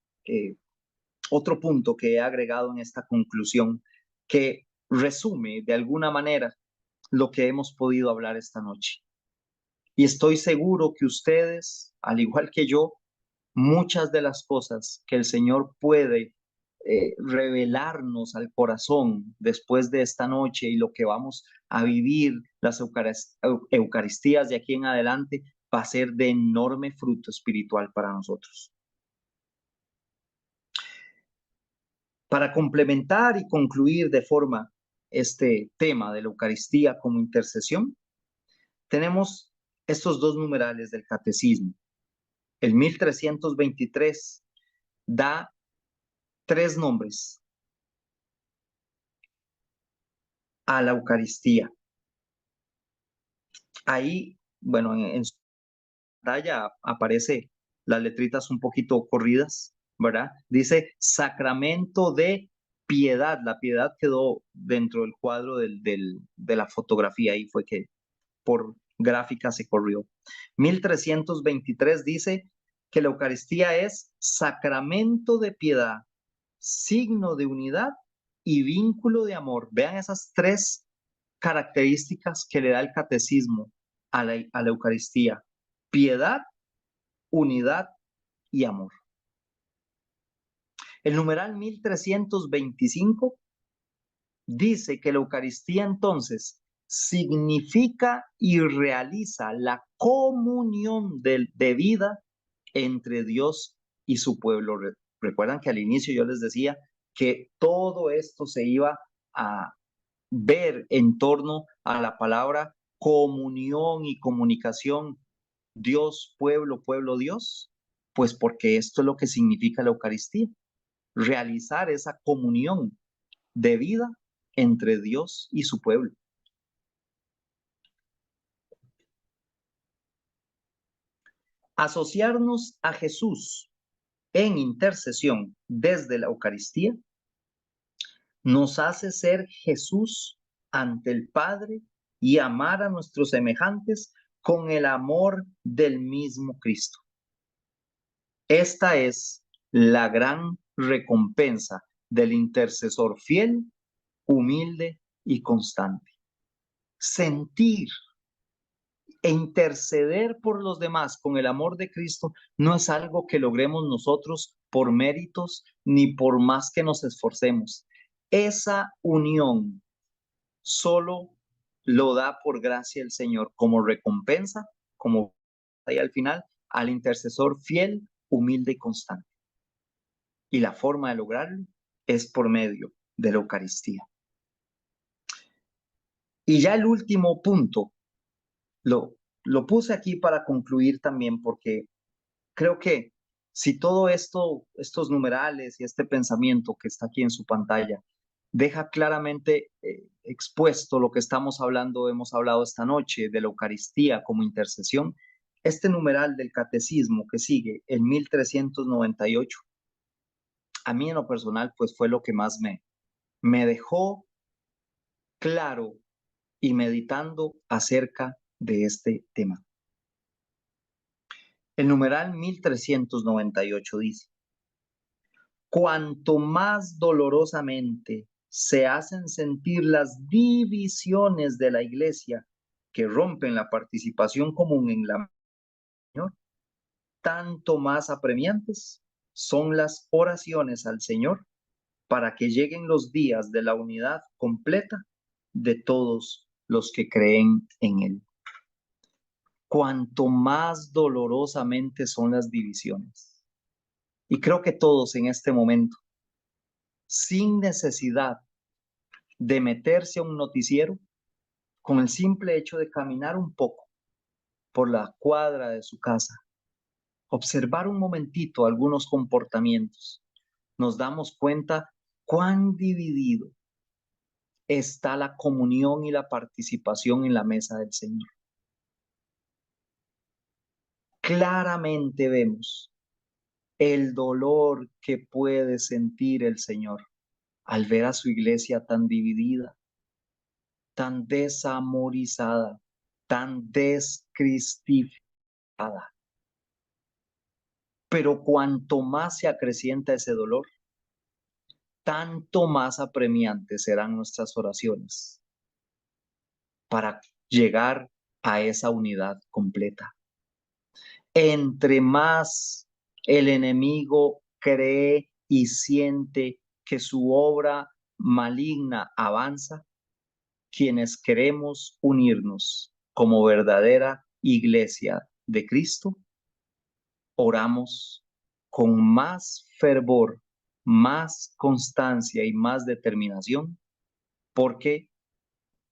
punto que he agregado en esta conclusión que resume de alguna manera lo que hemos podido hablar esta noche. Y estoy seguro que ustedes, al igual que yo, muchas de las cosas que el Señor puede revelarnos al corazón después de esta noche y lo que vamos a vivir, las Eucaristías de aquí en adelante, va a ser de enorme fruto espiritual para nosotros. Para complementar y concluir de forma este tema de la Eucaristía como intercesión, tenemos estos dos numerales del catecismo. El 1323 da tres nombres a la Eucaristía. Ahí, bueno, en su pantalla aparece las letritas un poquito corridas, ¿verdad? Dice sacramento de piedad. La piedad quedó dentro del cuadro de la fotografía y fue que por gráfica se corrió. 1323 dice que la Eucaristía es sacramento de piedad, signo de unidad y vínculo de amor. Vean esas tres características que le da el catecismo a la Eucaristía: piedad, unidad y amor. El numeral 1325 dice que la Eucaristía entonces significa y realiza la comunión de vida entre Dios y su pueblo. Recuerdan que al inicio yo les decía que todo esto se iba a ver en torno a la palabra comunión y comunicación, Dios, pueblo, pueblo, Dios, pues porque esto es lo que significa la Eucaristía, realizar esa comunión de vida entre Dios y su pueblo. Asociarnos a Jesús en intercesión desde la Eucaristía nos hace ser Jesús ante el Padre y amar a nuestros semejantes con el amor del mismo Cristo. Esta es la gran recompensa del intercesor fiel, humilde y constante. Sentir e interceder por los demás con el amor de Cristo no es algo que logremos nosotros por méritos ni por más que nos esforcemos. Esa unión solo lo da por gracia el Señor como recompensa, como ahí al final, al intercesor fiel, humilde y constante. Y la forma de lograrlo es por medio de la Eucaristía. Y ya el último punto lo puse aquí para concluir también, porque creo que si todo esto, estos numerales y este pensamiento que está aquí en su pantalla, deja claramente expuesto lo que estamos hablando, hemos hablado esta noche de la Eucaristía como intercesión, este numeral del catecismo que sigue, el 1398, a mí en lo personal, pues fue lo que más me dejó claro y meditando acerca de este tema. El numeral 1398 dice: cuanto más dolorosamente se hacen sentir las divisiones de la iglesia que rompen la participación común en la Señor, tanto más apremiantes son las oraciones al Señor para que lleguen los días de la unidad completa de todos los que creen en Él. Cuanto más dolorosamente son las divisiones. Y creo que todos en este momento, sin necesidad de meterse a un noticiero, con el simple hecho de caminar un poco por la cuadra de su casa, observar un momentito algunos comportamientos, nos damos cuenta cuán dividido está la comunión y la participación en la mesa del Señor. Claramente vemos el dolor que puede sentir el Señor al ver a su iglesia tan dividida, tan desamorizada, tan descristificada. Pero cuanto más se acrecienta ese dolor, tanto más apremiantes serán nuestras oraciones para llegar a esa unidad completa. Entre más el enemigo cree y siente que su obra maligna avanza, quienes queremos unirnos como verdadera iglesia de Cristo, oramos con más fervor más constancia y más determinación, porque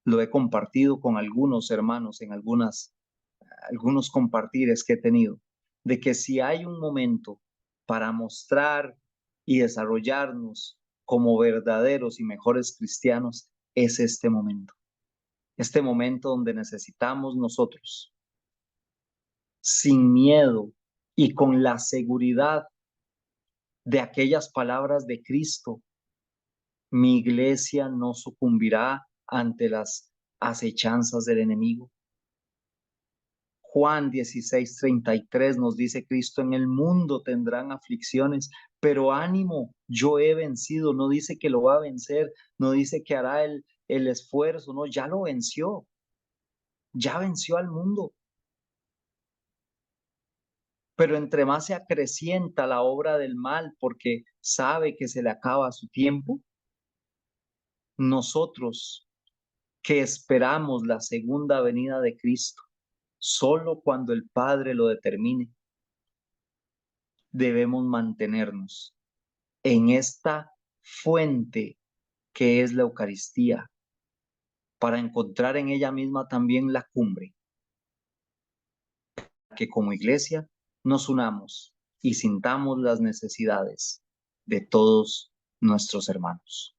lo he compartido con algunos hermanos en algunos compartires que he tenido, de que si hay un momento para mostrar y desarrollarnos como verdaderos y mejores cristianos, es este momento donde necesitamos nosotros, sin miedo y con la seguridad de aquellas palabras de Cristo: mi iglesia no sucumbirá ante las acechanzas del enemigo. Juan 16:33 nos dice Cristo: en el mundo tendrán aflicciones, pero ánimo, yo he vencido. No dice que lo va a vencer, no dice que hará el esfuerzo, no, ya lo venció, ya venció al mundo. Pero entre más se acrecienta la obra del mal porque sabe que se le acaba su tiempo, nosotros que esperamos la segunda venida de Cristo, solo cuando el Padre lo determine, debemos mantenernos en esta fuente que es la Eucaristía, para encontrar en ella misma también la cumbre, que como iglesia nos unamos y sintamos las necesidades de todos nuestros hermanos.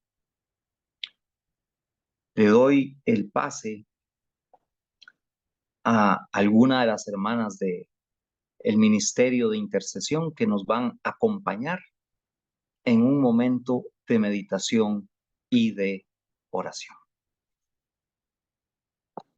Le doy el pase a alguna de las hermanas de el ministerio de intercesión que nos van a acompañar en un momento de meditación y de oración.